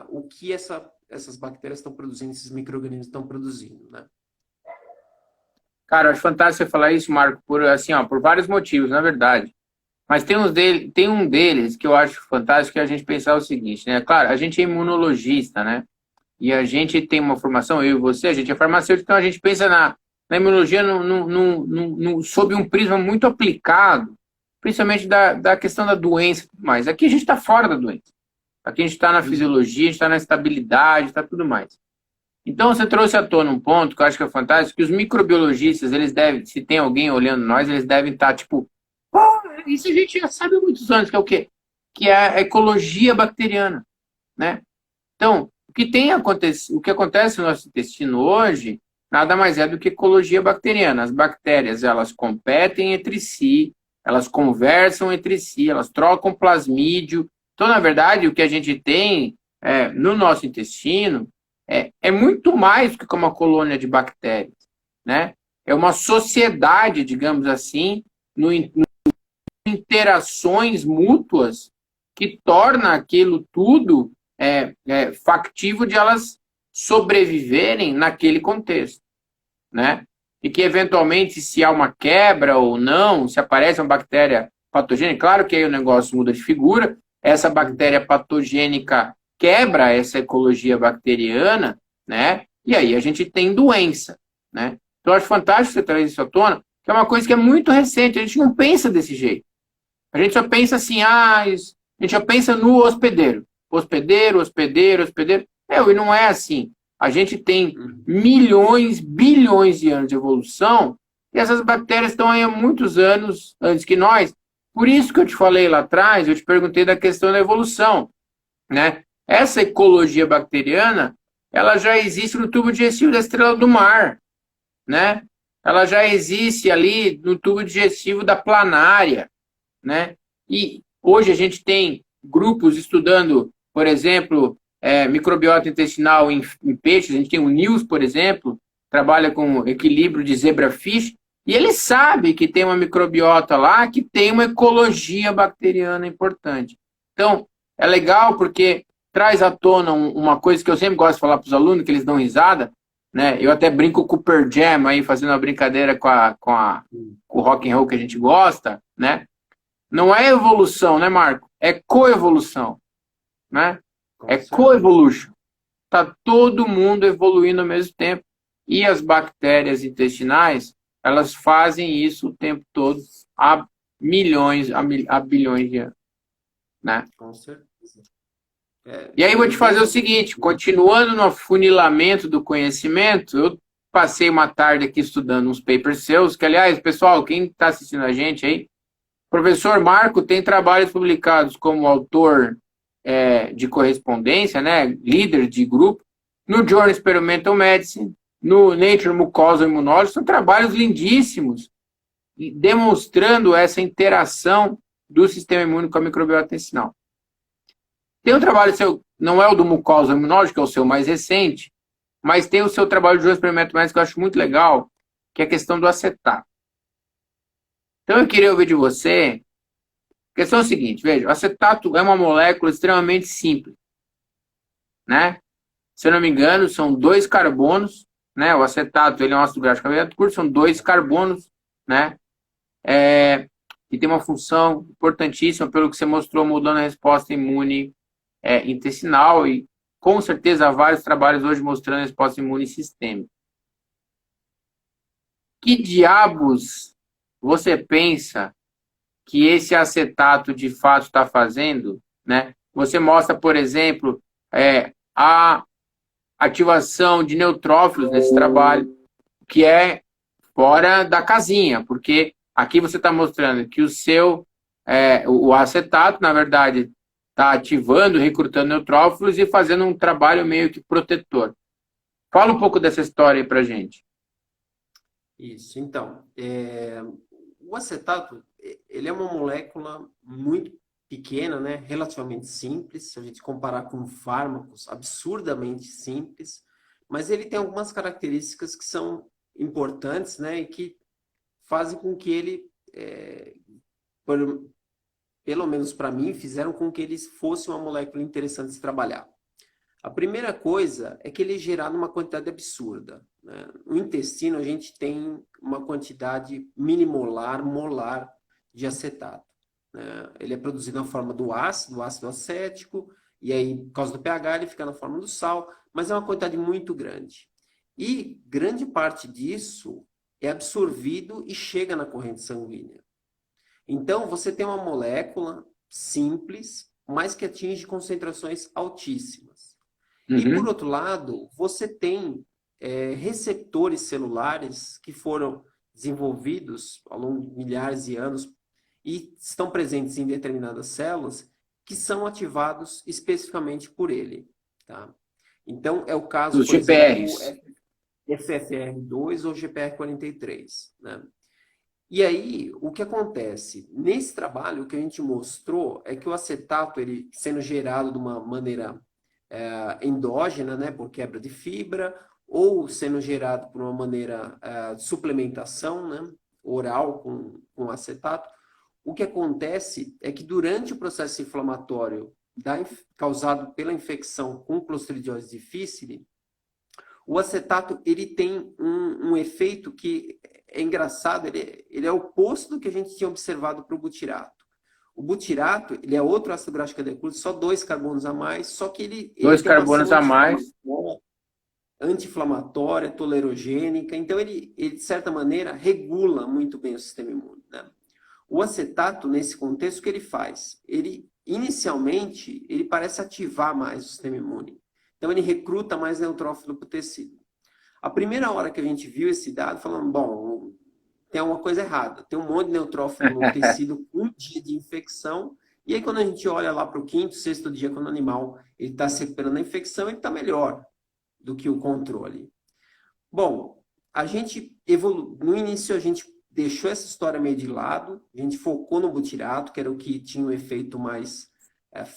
o que essas bactérias estão produzindo, esses micro-organismos estão produzindo, né? Cara, eu acho fantástico você falar isso, Marco, por, assim, ó, por vários motivos, na verdade. Mas tem um deles que eu acho fantástico, que é a gente pensar o seguinte, né? Claro, a gente é imunologista, né? E a gente tem uma formação, eu e você, a gente é farmacêutico, então a gente pensa na imunologia sob um prisma muito aplicado, principalmente da questão da doença e tudo mais. Aqui a gente está fora da doença. Aqui a gente está na fisiologia, a gente está na estabilidade, está tudo mais. Então você trouxe à tona um ponto que eu acho que é fantástico, que os microbiologistas, eles devem, se tem alguém olhando nós, eles devem estar tipo, pô, isso a gente já sabe há muitos anos, que é o quê? Que é a ecologia bacteriana, né? Então, o que acontece no nosso intestino hoje, nada mais é do que ecologia bacteriana. As bactérias, elas competem entre si, elas conversam entre si, elas trocam plasmídio. Então, na verdade, o que a gente tem no nosso intestino é muito mais do que uma colônia de bactérias, né? É uma sociedade, digamos assim, no interações mútuas que torna aquilo tudo factível de elas sobreviverem naquele contexto, né? E que, eventualmente, se há uma quebra ou não, se aparece uma bactéria patogênica, claro que aí o negócio muda de figura, essa bactéria patogênica quebra essa ecologia bacteriana, né? E aí a gente tem doença, né? Então, eu acho fantástico você trazer isso à tona, que é uma coisa que é muito recente, a gente não pensa desse jeito. A gente só pensa assim, a gente só pensa no hospedeiro. Hospedeiro, hospedeiro, hospedeiro. E não é assim. A gente tem milhões, bilhões de anos de evolução e essas bactérias estão aí há muitos anos antes que nós. Por isso que eu te falei lá atrás, eu te perguntei da questão da evolução, né? Essa ecologia bacteriana, ela já existe no tubo digestivo da estrela do mar, né? Ela já existe ali no tubo digestivo da planária, né? E hoje a gente tem grupos estudando, por exemplo, microbiota intestinal em peixes. A gente tem o Nils, por exemplo, trabalha com equilíbrio de zebrafish, e ele sabe que tem uma microbiota lá que tem uma ecologia bacteriana importante. Então, é legal porque traz à tona uma coisa que eu sempre gosto de falar para os alunos, que eles dão risada, né? Eu até brinco com o Pearl Jam aí, fazendo uma brincadeira com o rock and roll que a gente gosta, né? Não é evolução, né, Marco? É coevolução, né? É coevolution. Tá todo mundo evoluindo ao mesmo tempo. E as bactérias intestinais, elas fazem isso o tempo todo, há milhões, há bilhões de anos, né? Com certeza. E aí eu vou te fazer o seguinte, continuando no afunilamento do conhecimento, eu passei uma tarde aqui estudando uns papers seus, que, aliás, pessoal, quem está assistindo a gente aí, professor Marco tem trabalhos publicados como autor de correspondência, né, líder de grupo, no Journal Experimental Medicine, no Nature Mucosal Immunology, são trabalhos lindíssimos, demonstrando essa interação do sistema imune com a microbiota intestinal. Tem um trabalho seu, não é o do Mucosal Immunology, que é o seu mais recente, mas tem o seu trabalho de Journal Experimental Medicine que eu acho muito legal, que é a questão do acetato. Então, eu queria ouvir de você. A questão é a seguinte, veja, o acetato é uma molécula extremamente simples, né? Se eu não me engano, são 2 carbonos, né? O acetato, ele é um ácido graxo carboidrato curto, são 2 carbonos, né? E tem uma função importantíssima, pelo que você mostrou, mudando a resposta imune intestinal, e com certeza há vários trabalhos hoje mostrando a resposta imune sistêmica. Que diabos você pensa que esse acetato de fato está fazendo, né? Você mostra, por exemplo, a ativação de neutrófilos nesse trabalho, que é fora da casinha, porque aqui você está mostrando que o acetato, na verdade, está ativando, recrutando neutrófilos e fazendo um trabalho meio que protetor. Fala um pouco dessa história aí pra gente. Isso, então, o acetato, ele é uma molécula muito pequena, né? Relativamente simples, se a gente comparar com fármacos absurdamente simples, mas ele tem algumas características que são importantes, né? E que fazem com que ele, pelo menos para mim, fizeram com que ele fosse uma molécula interessante de se trabalhar. A primeira coisa é que ele é gerado numa quantidade absurda, né? No intestino, a gente tem uma quantidade milimolar, molar de acetato, né? Ele é produzido na forma do ácido acético, e aí, por causa do pH, ele fica na forma do sal, mas é uma quantidade muito grande. E grande parte disso é absorvido e chega na corrente sanguínea. Então, você tem uma molécula simples, mas que atinge concentrações altíssimas. E, por outro lado, você tem receptores celulares que foram desenvolvidos ao longo de milhares de anos e estão presentes em determinadas células que são ativados especificamente por ele. Tá? Então, é o caso, Dos por GPRs. exemplo, FFR2 ou GPR43. Né? E aí, o que acontece? Nesse trabalho, o que a gente mostrou é que o acetato, ele sendo gerado de uma maneira endógena, né, por quebra de fibra, ou sendo gerado por uma maneira de suplementação, né, oral com acetato, o que acontece é que durante o processo inflamatório causado pela infecção com Clostridiose difficile, o acetato ele tem um efeito que é engraçado, ele é o oposto do que a gente tinha observado para o butirato. O butirato, ele é outro ácido graxo decúrico, só 2 carbonos a mais, só que ele Dois tem uma carbonos ação a mais. anti-inflamatória, tolerogênica, então ele, de certa maneira, regula muito bem o sistema imune. Né? O acetato, nesse contexto, o que ele faz? Ele, inicialmente, ele parece ativar mais o sistema imune. Então, ele recruta mais neutrófilo para o tecido. A primeira hora que a gente viu esse dado, falando, bom, tem alguma coisa errada. Tem um monte de neutrófilo no tecido com um dia de infecção. E aí, quando a gente olha lá para o quinto, sexto dia, quando o animal está se recuperando da infecção, ele está melhor do que o controle. Bom, a gente no início a gente deixou essa história meio de lado, a gente focou no butirato, que era o que tinha um efeito mais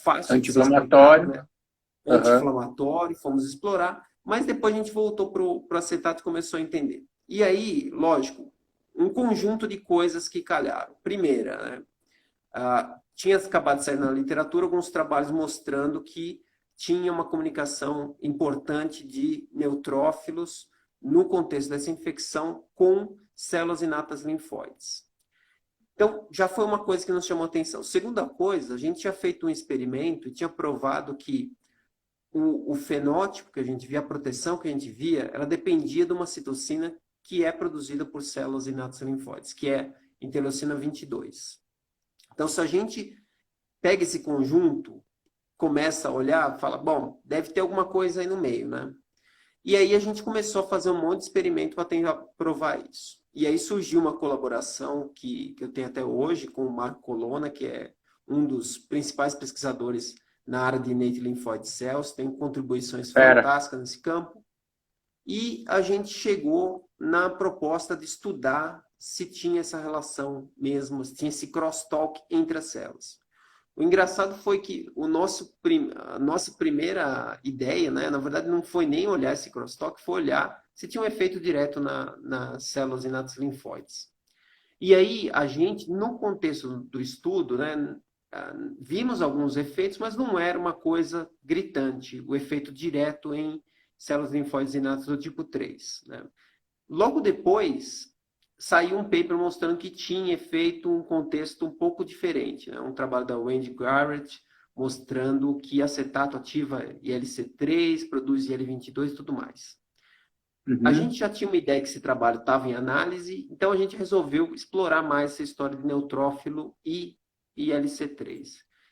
fácil anti-inflamatório, né? Anti-inflamatório, fomos explorar, mas depois a gente voltou para o acetato e começou a entender. E aí, lógico, um conjunto de coisas que calharam. Primeira, né? Tinha acabado de sair na literatura alguns trabalhos mostrando que tinha uma comunicação importante de neutrófilos no contexto dessa infecção com células inatas linfóides. Então, já foi uma coisa que nos chamou a atenção. Segunda coisa, a gente tinha feito um experimento e tinha provado que o fenótipo que a gente via, a proteção que a gente via, ela dependia de uma citocina que é produzida por células inatas linfóides, que é interleucina 22. Então, se a gente pega esse conjunto, começa a olhar, fala, bom, deve ter alguma coisa aí no meio, né? E aí a gente começou a fazer um monte de experimento para tentar provar isso. E aí surgiu uma colaboração que eu tenho até hoje com o Marco Colonna, que é um dos principais pesquisadores na área de innate lymphoid cells, tem contribuições fantásticas nesse campo. E a gente chegou na proposta de estudar se tinha essa relação mesmo, se tinha esse crosstalk entre as células. O engraçado foi que a nossa primeira ideia, né, na verdade, não foi nem olhar esse crosstalk, foi olhar se tinha um efeito direto nas células inatas linfóides. E aí, a gente, no contexto do estudo, né, vimos alguns efeitos, mas não era uma coisa gritante, o efeito direto em células linfóides inatas do tipo 3. Né? Logo depois, saiu um paper mostrando que tinha feito um contexto um pouco diferente. Né? Um trabalho da Wendy Garrett, mostrando que acetato ativa ILC3, produz IL-22 e tudo mais. A gente já tinha uma ideia que esse trabalho estava em análise, então a gente resolveu explorar mais essa história de neutrófilo e ILC3.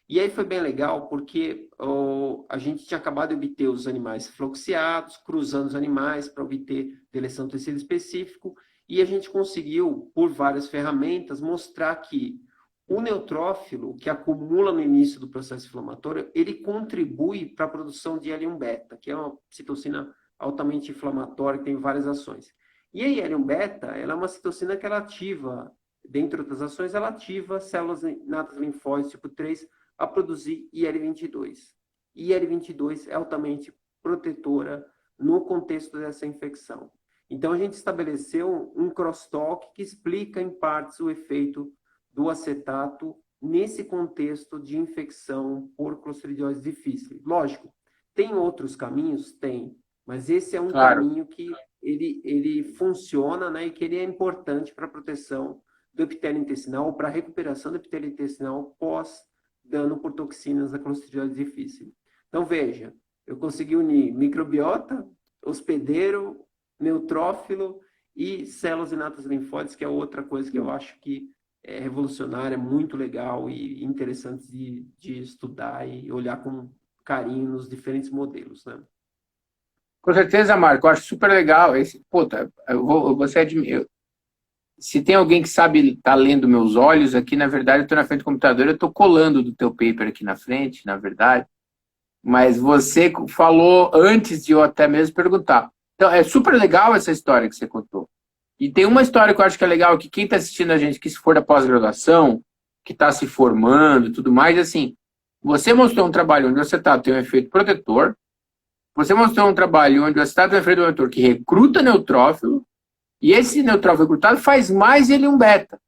E aí foi bem legal, porque a gente tinha acabado de obter os animais floxiados, cruzando os animais para obter deleção do tecido específico, e a gente conseguiu, por várias ferramentas, mostrar que o neutrófilo, que acumula no início do processo inflamatório, ele contribui para a produção de IL-1-beta, que é uma citocina altamente inflamatória, que tem várias ações. E a IL-1-beta, ela é uma citocina que ela ativa, dentre outras ações, ela ativa células inatas linfóides tipo 3 a produzir IL-22. IL-22 é altamente protetora no contexto dessa infecção. Então, a gente estabeleceu um crosstalk que explica, em partes, o efeito do acetato nesse contexto de infecção por Clostridiose difficile. Lógico, tem outros caminhos? Tem, mas esse é um caminho que ele funciona, né, e que ele é importante para a proteção do epitélio intestinal ou para a recuperação do epitélio intestinal pós dano por toxinas da Clostridiose difficile. Então, veja, eu consegui unir microbiota, hospedeiro, neutrófilo e células inatas linfóides, que é outra coisa que eu acho que é revolucionária, muito legal e interessante de estudar e olhar com carinho nos diferentes modelos, né? Com certeza, Marco, eu acho super legal. Puta, você admira. Se tem alguém que sabe tá lendo meus olhos aqui, na verdade, eu estou na frente do computador, eu estou colando do teu paper aqui na frente, na verdade. Mas você falou antes de eu até mesmo perguntar. Então, é super legal essa história que você contou. E tem uma história que eu acho que é legal, que quem está assistindo a gente, que se for da pós-graduação, que está se formando e tudo mais, assim, você mostrou um trabalho onde o acetato tem um efeito protetor, você mostrou um trabalho onde o acetato tem um efeito protetor que recruta neutrófilo, e esse neutrófilo recrutado faz mais ele um beta.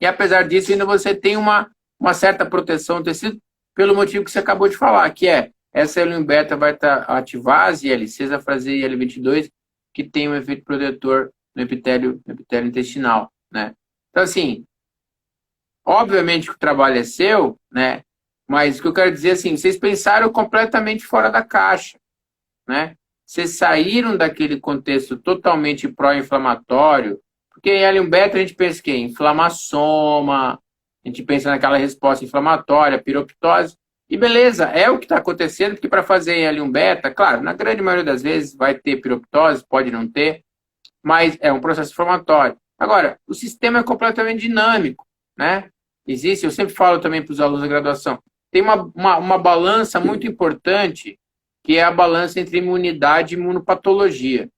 E apesar disso, ainda você tem uma certa proteção do tecido, pelo motivo que você acabou de falar, que é essa L1 beta vai ativar as IL-6 a fazer IL-22, que tem um efeito protetor no epitélio intestinal, né? Então, assim, obviamente que o trabalho é seu, né? Mas o que eu quero dizer, assim, vocês pensaram completamente fora da caixa, né? Vocês saíram daquele contexto totalmente pró-inflamatório, porque em L1 beta a gente pensa que inflamassoma, a gente pensa naquela resposta inflamatória, piroptose, e beleza, é o que está acontecendo, porque para fazer em L1 beta, claro, na grande maioria das vezes vai ter piroptose, pode não ter, mas é um processo inflamatório. Agora, o sistema é completamente dinâmico, né? Existe, eu sempre falo também para os alunos da graduação, tem uma balança muito importante, que é a balança entre imunidade e imunopatologia.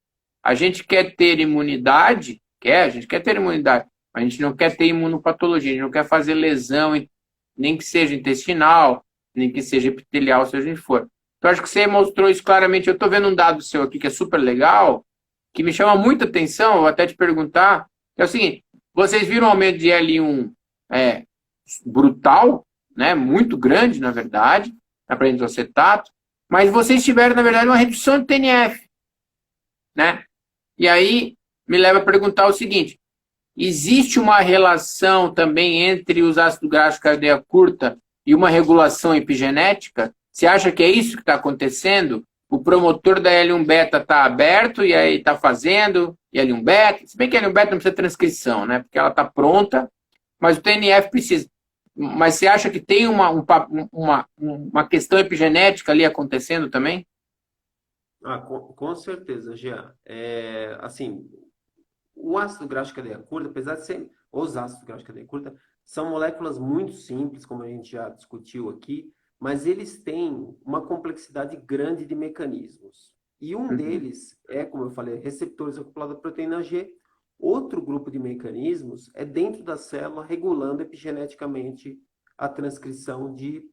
A gente quer ter imunidade, a gente quer ter imunidade, mas a gente não quer ter imunopatologia, a gente não quer fazer lesão, nem que seja intestinal, nem que seja epitelial, seja onde for. Então, acho que você mostrou isso claramente. Eu estou vendo um dado seu aqui que é super legal, que me chama muita atenção, vou até te perguntar, é o seguinte, vocês viram um aumento de L1 brutal, né, muito grande, na verdade, na presença do acetato, mas vocês tiveram, na verdade, uma redução de TNF, né? E aí me leva a perguntar o seguinte, existe uma relação também entre os ácidos graxos de cadeia curta e uma regulação epigenética? Você acha que é isso que está acontecendo? O promotor da L1 beta está aberto e aí está fazendo L1 beta, se bem que a L1 beta não precisa de transcrição, né? Porque ela está pronta, mas o TNF precisa. Mas você acha que tem uma questão epigenética ali acontecendo também? Com certeza, Jean. Assim, o ácido graxo de cadeia curta, apesar de ser os ácidos graxos de cadeia curta, são moléculas muito simples, como a gente já discutiu aqui, mas eles têm uma complexidade grande de mecanismos. E um deles é, como eu falei, receptores acoplados à proteína G. Outro grupo de mecanismos é dentro da célula, regulando epigeneticamente a transcrição de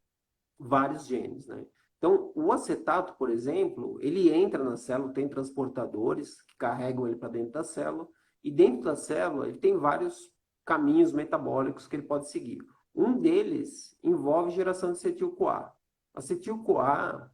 vários genes, né? Então, o acetato, por exemplo, ele entra na célula, tem transportadores que carregam ele para dentro da célula, e dentro da célula ele tem vários caminhos metabólicos que ele pode seguir. Um deles envolve geração de acetil-CoA. Acetil-CoA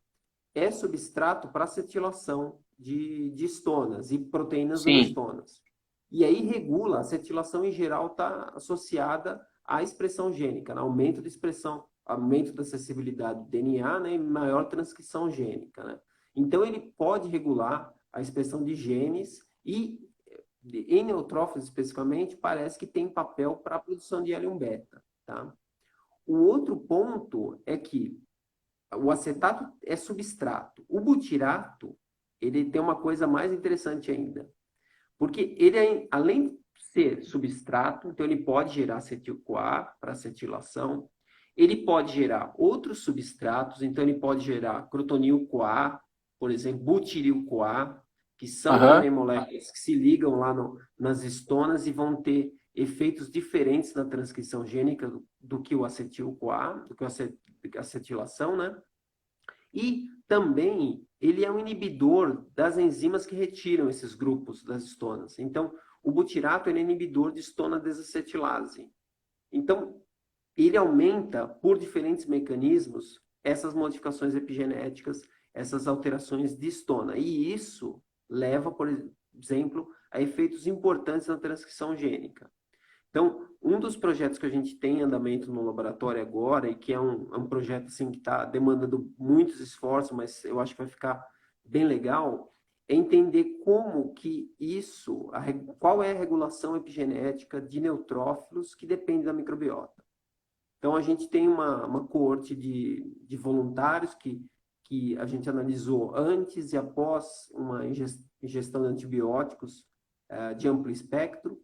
é substrato para acetilação de estonas e proteínas não estonas. E aí regula, a acetilação em geral está associada à expressão gênica, né? Aumento de expressão, aumento da acessibilidade do DNA, né? E maior transcrição gênica, né? Então ele pode regular a expressão de genes e em neutrófilos especificamente parece que tem papel para a produção de L1 beta, tá? O outro ponto é que o acetato é substrato. O butirato, ele tem uma coisa mais interessante ainda. Porque ele, além de ser substrato, então ele pode gerar acetil-CoA para acetilação, ele pode gerar outros substratos, então ele pode gerar crotonil-CoA, por exemplo, butiril-CoA, que são também moléculas que se ligam lá nas estonas e vão ter efeitos diferentes na transcrição gênica do que o acetil-CoA, do que a acetilação, né? E também ele é um inibidor das enzimas que retiram esses grupos das histonas. Então, o butirato ele é inibidor de histona desacetilase. Então, ele aumenta, por diferentes mecanismos, essas modificações epigenéticas, essas alterações de histona. E isso leva, por exemplo, a efeitos importantes na transcrição gênica. Então, um dos projetos que a gente tem em andamento no laboratório agora, e que é um projeto assim, que está demandando muitos esforços, mas eu acho que vai ficar bem legal, é entender como que isso, qual é a regulação epigenética de neutrófilos que depende da microbiota. Então, a gente tem uma coorte de voluntários que a gente analisou antes e após uma ingestão de antibióticos de amplo espectro.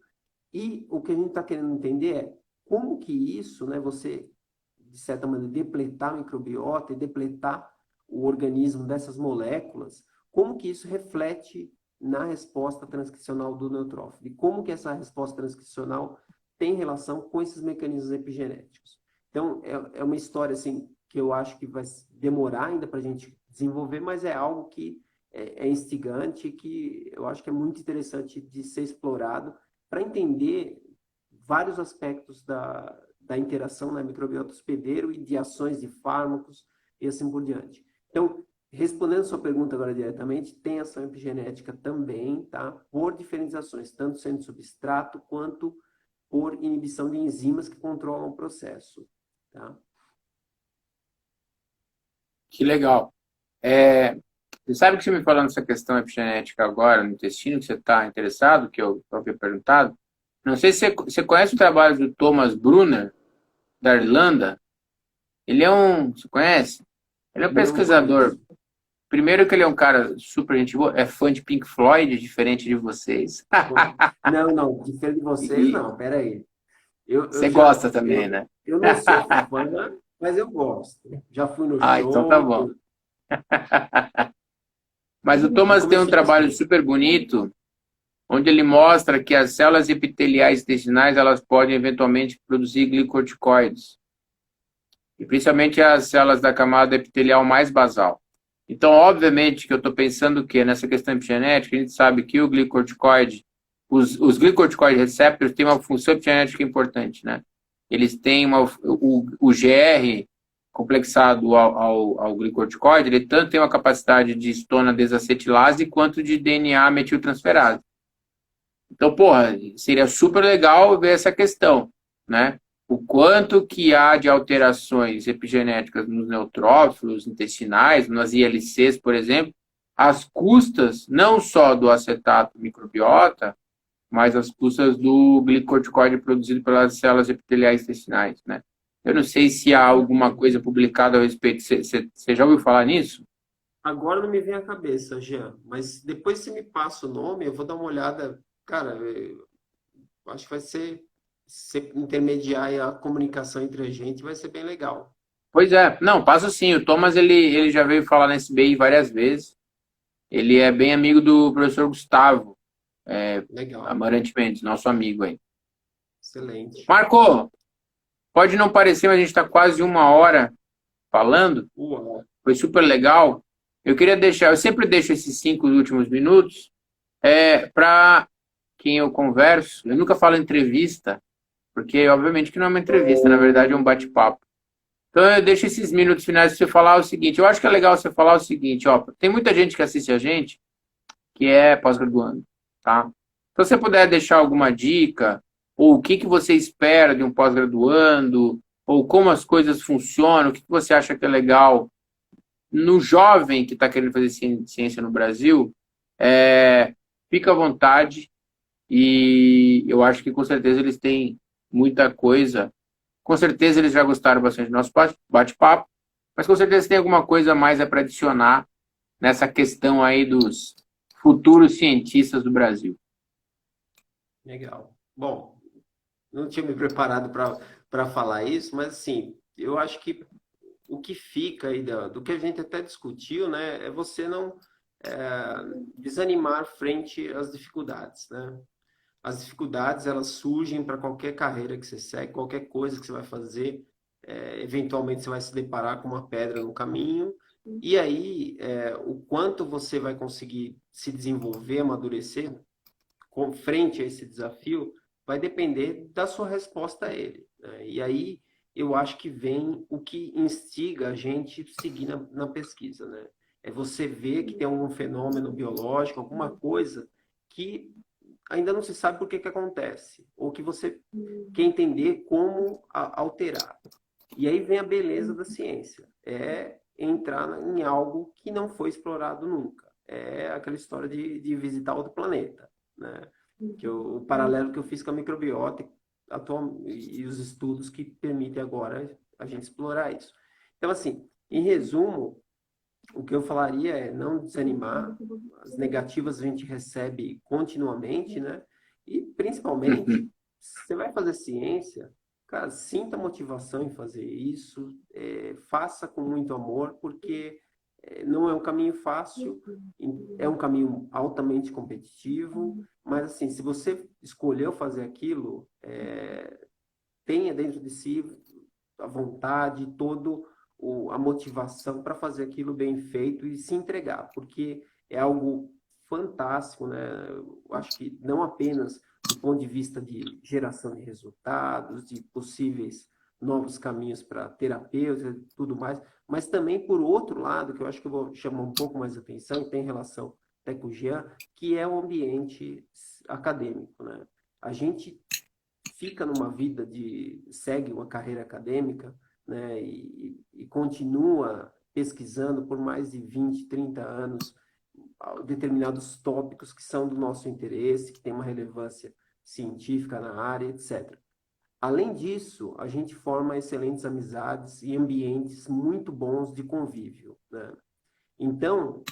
E o que a gente está querendo entender é como que isso, né, você, de certa maneira, depletar a microbiota e depletar o organismo dessas moléculas, como que isso reflete na resposta transcricional do neutrófilo. E como que essa resposta transcricional tem relação com esses mecanismos epigenéticos. Então, é uma história assim, que eu acho que vai demorar ainda para a gente desenvolver, mas é algo que é instigante, que eu acho que é muito interessante de ser explorado para entender vários aspectos da interação na microbiota hospedeiro e de ações de fármacos e assim por diante. Então, respondendo a sua pergunta agora diretamente, tem ação epigenética também, tá? Por diferentes ações, tanto sendo substrato quanto por inibição de enzimas que controlam o processo, tá? Que legal. Você sabe que você me falando dessa questão epigenética agora no intestino, que você está interessado, que eu havia perguntado? Não sei se você conhece o trabalho do Thomas Brunner, da Irlanda. Ele é um... Você conhece? Ele é um Não pesquisador. conheço. Primeiro que ele é um cara super gente boa, é fã de Pink Floyd, diferente de vocês. Não, diferente de vocês, E não, peraí. você gosta também, né? Eu não sou fã, mas eu gosto. Já fui no Ah, então tá show. bom. Mas o Thomas tem um Comecei trabalho gostando. super bonito, onde ele mostra que as células epiteliais intestinais elas podem eventualmente produzir glicocorticoides, e principalmente as células da camada epitelial mais basal. Então, obviamente, que eu estou pensando o quê? Nessa questão epigenética, a gente sabe que o glicocorticoide, os glicocorticoide receptors têm uma função epigenética importante, né? Eles têm o GR complexado ao glicocorticoide, ele tanto tem uma capacidade de histona desacetilase quanto de DNA metiltransferase. Então, porra, seria super legal ver essa questão, né? O quanto que há de alterações epigenéticas nos neutrófilos intestinais, nas ILCs, por exemplo, às custas não só do acetato microbiota, mas às custas do glicocorticoide produzido pelas células epiteliais intestinais, né? Eu não sei se há alguma coisa publicada a respeito. Você já ouviu falar nisso? Agora não me vem à cabeça, Jean, mas depois você me passa o nome, eu vou dar uma olhada. Cara, eu acho que vai ser intermediar aí a comunicação entre a gente, vai ser bem legal. Pois é. Não, passa sim. O Thomas, ele já veio falar na SBI várias vezes. Ele é bem amigo do professor Gustavo Legal, Amarante Mendes, nosso amigo aí. excelente. Marco, pode não parecer, mas a gente está quase uma hora falando. Uau. Foi super legal. Eu sempre deixo esses 5 últimos minutos para quem eu converso. Eu nunca falo entrevista, porque obviamente que não é uma entrevista, na verdade é um bate-papo. Então eu deixo esses minutos finais para você falar o seguinte. Eu acho que é legal você falar o seguinte, ó, tem muita gente que assiste a gente que é pós-graduando, tá? Então, se você puder deixar alguma dica, ou o que que você espera de um pós-graduando, ou como as coisas funcionam, o que que você acha que é legal no jovem que está querendo fazer ciência no Brasil, fica à vontade e eu acho que com certeza eles têm muita coisa. Com certeza eles já gostaram bastante do nosso bate-papo, mas com certeza tem alguma coisa a mais para adicionar nessa questão aí dos futuros cientistas do Brasil. Legal. Bom, não tinha me preparado para falar isso, mas assim, eu acho que o que fica aí do que a gente até discutiu, né, é você não desanimar frente às dificuldades, né? as dificuldades, elas surgem para qualquer carreira que você segue, qualquer coisa que você vai fazer, eventualmente você vai se deparar com uma pedra no caminho, e aí o quanto você vai conseguir se desenvolver, amadurecer com frente a esse desafio, vai depender da sua resposta a ele, né? E aí eu acho que vem o que instiga a gente seguir na pesquisa, né? É você ver que tem algum fenômeno biológico, alguma coisa que ainda não se sabe por que acontece, ou que você quer entender como alterar. E aí vem a beleza da ciência, é entrar em algo que não foi explorado nunca. É aquela história de visitar outro planeta, né? Que o paralelo que eu fiz com a microbiota e os estudos que permitem agora a gente explorar isso. Então, assim, em resumo, o que eu falaria é não desanimar, as negativas a gente recebe continuamente, né? E principalmente, você vai fazer ciência, cara, sinta motivação em fazer isso, faça com muito amor, porque não é um caminho fácil, é um caminho altamente competitivo, mas assim, se você escolheu fazer aquilo, tenha dentro de si a vontade, todo a motivação para fazer aquilo bem feito e se entregar, porque é algo fantástico, né? Eu acho que não apenas do ponto de vista de geração de resultados, de possíveis novos caminhos para terapeuta e tudo mais, mas também por outro lado, que eu acho que eu vou chamar um pouco mais a atenção e tem relação até com o Jean, que é o ambiente acadêmico, né? A gente fica numa vida segue uma carreira acadêmica, né, e continua pesquisando por mais de 20, 30 anos determinados tópicos que são do nosso interesse, que tem uma relevância científica na área, etc. Além disso, a gente forma excelentes amizades e ambientes muito bons de convívio, né? Então,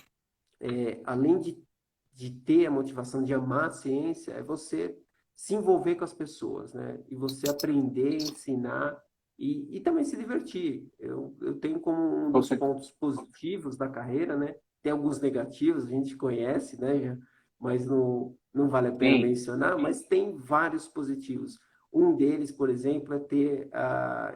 além de ter a motivação de amar a ciência, é você se envolver com as pessoas, né? E você aprender, ensinar e também se divertir. Eu tenho como um dos pontos positivos da carreira, né? Tem alguns negativos, a gente conhece, né? Mas não vale a pena mencionar, mas tem vários positivos. Um deles, por exemplo, é ter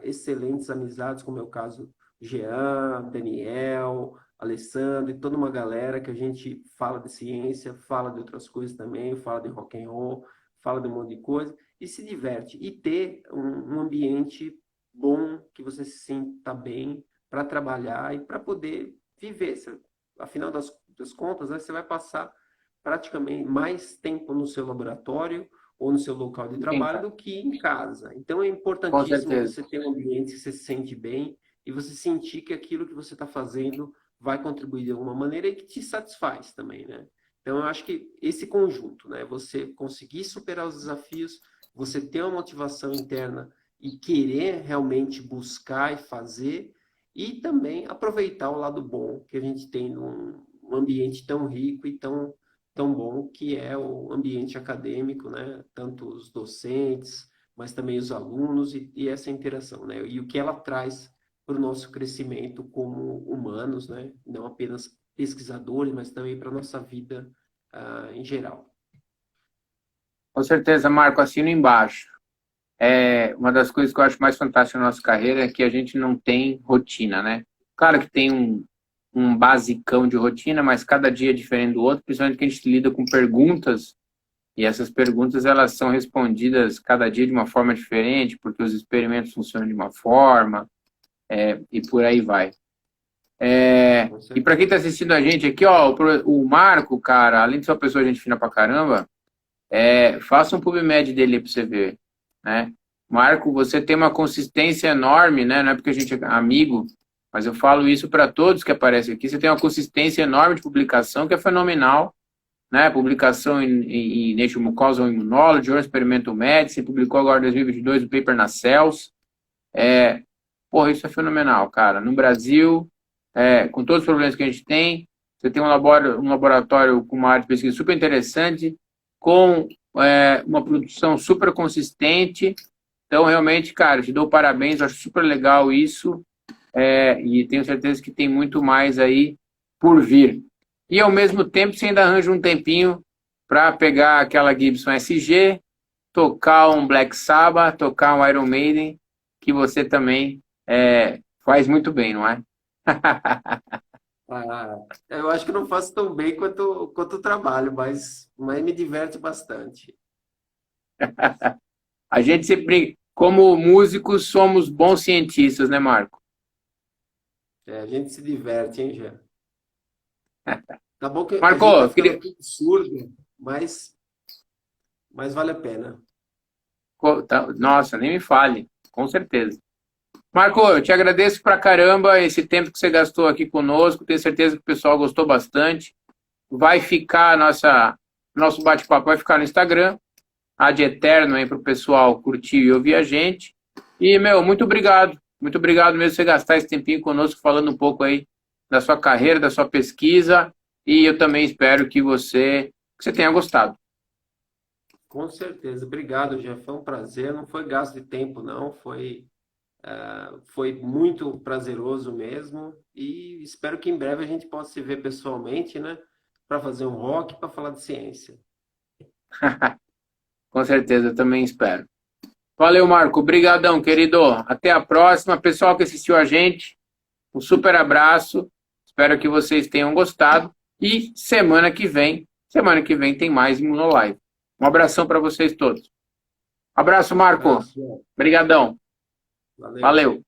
excelentes amizades, como é o caso Jean, Daniel, Alessandro e toda uma galera que a gente fala de ciência, fala de outras coisas também, fala de rock and roll, fala de um monte de coisa e se diverte. E ter um ambiente bom, que você se sinta bem para trabalhar e para poder viver. Afinal das contas, né, você vai passar praticamente mais tempo no seu laboratório ou no seu local de trabalho do que em casa. Então é importantíssimo você ter um ambiente que você se sente bem e você sentir que aquilo que você está fazendo vai contribuir de alguma maneira e que te satisfaz também, né? Então, eu acho que esse conjunto, né? Você conseguir superar os desafios, você ter uma motivação interna e querer realmente buscar e fazer, e também aproveitar o lado bom que a gente tem num ambiente tão rico e tão bom que é o ambiente acadêmico, né? Tanto os docentes, mas também os alunos e essa interação, né? E o que ela traz para o nosso crescimento como humanos, né? Não apenas pesquisadores, mas também para a nossa vida em geral. Com certeza, Marco, assino embaixo. Uma das coisas que eu acho mais fantástica na nossa carreira é que a gente não tem rotina, né? Claro que tem um basicão de rotina, mas cada dia é diferente do outro, principalmente que a gente lida com perguntas, e essas perguntas elas são respondidas cada dia de uma forma diferente, porque os experimentos funcionam de uma forma, e por aí vai. E para quem está assistindo a gente aqui, ó, o Marco, cara, além de ser uma pessoa gente fina pra caramba, faça um PubMed dele para você ver, né? Marco, você tem uma consistência enorme, né? Não é porque a gente é amigo, mas eu falo isso para todos que aparecem aqui. Você tem uma consistência enorme de publicação que é fenomenal, né? Publicação em Nature Mucosal Immunology, Journal Experimental Medicine, publicou agora em 2022 o paper na Cells. Porra, isso é fenomenal, cara. No Brasil, com todos os problemas que a gente tem, você tem um laboratório com uma área de pesquisa super interessante, com uma produção super consistente. Então, realmente, cara, te dou parabéns, acho super legal isso, e tenho certeza que tem muito mais aí por vir. E, ao mesmo tempo, você ainda arranja um tempinho para pegar aquela Gibson SG tocar um Black Sabbath, tocar um Iron Maiden, que você também faz muito bem, não é? Ah, eu acho que não faço tão bem quanto o trabalho, mas me diverte bastante. A gente sempre, como músicos, somos bons cientistas, né, Marco? É, a gente se diverte, hein, Jean? Tá bom que a Marco, gente tá eu ficando um queria... pouco surdo, mas vale a pena. Nossa, nem me fale, com certeza. Marco, eu te agradeço pra caramba esse tempo que você gastou aqui conosco. Tenho certeza que o pessoal gostou bastante. Vai ficar nosso bate-papo vai ficar no Instagram, ad eterno aí para o pessoal curtir e ouvir a gente. E, meu, muito obrigado. Muito obrigado mesmo por você gastar esse tempinho conosco, falando um pouco aí da sua carreira, da sua pesquisa. E eu também espero que você tenha gostado. Com certeza. Obrigado, Jean. Foi um prazer. Não foi gasto de tempo, não. Foi muito prazeroso mesmo. E espero que em breve a gente possa se ver pessoalmente, né? Para fazer um rock, para falar de ciência. Com certeza, eu também espero. Valeu, Marco. Obrigadão, querido. Até a próxima. Pessoal que assistiu a gente, um super abraço. Espero que vocês tenham gostado. E semana que vem tem mais Imunolive. Um abração para vocês todos. Abraço, Marco. Abraço, Jean. Obrigadão. Valeu. Valeu.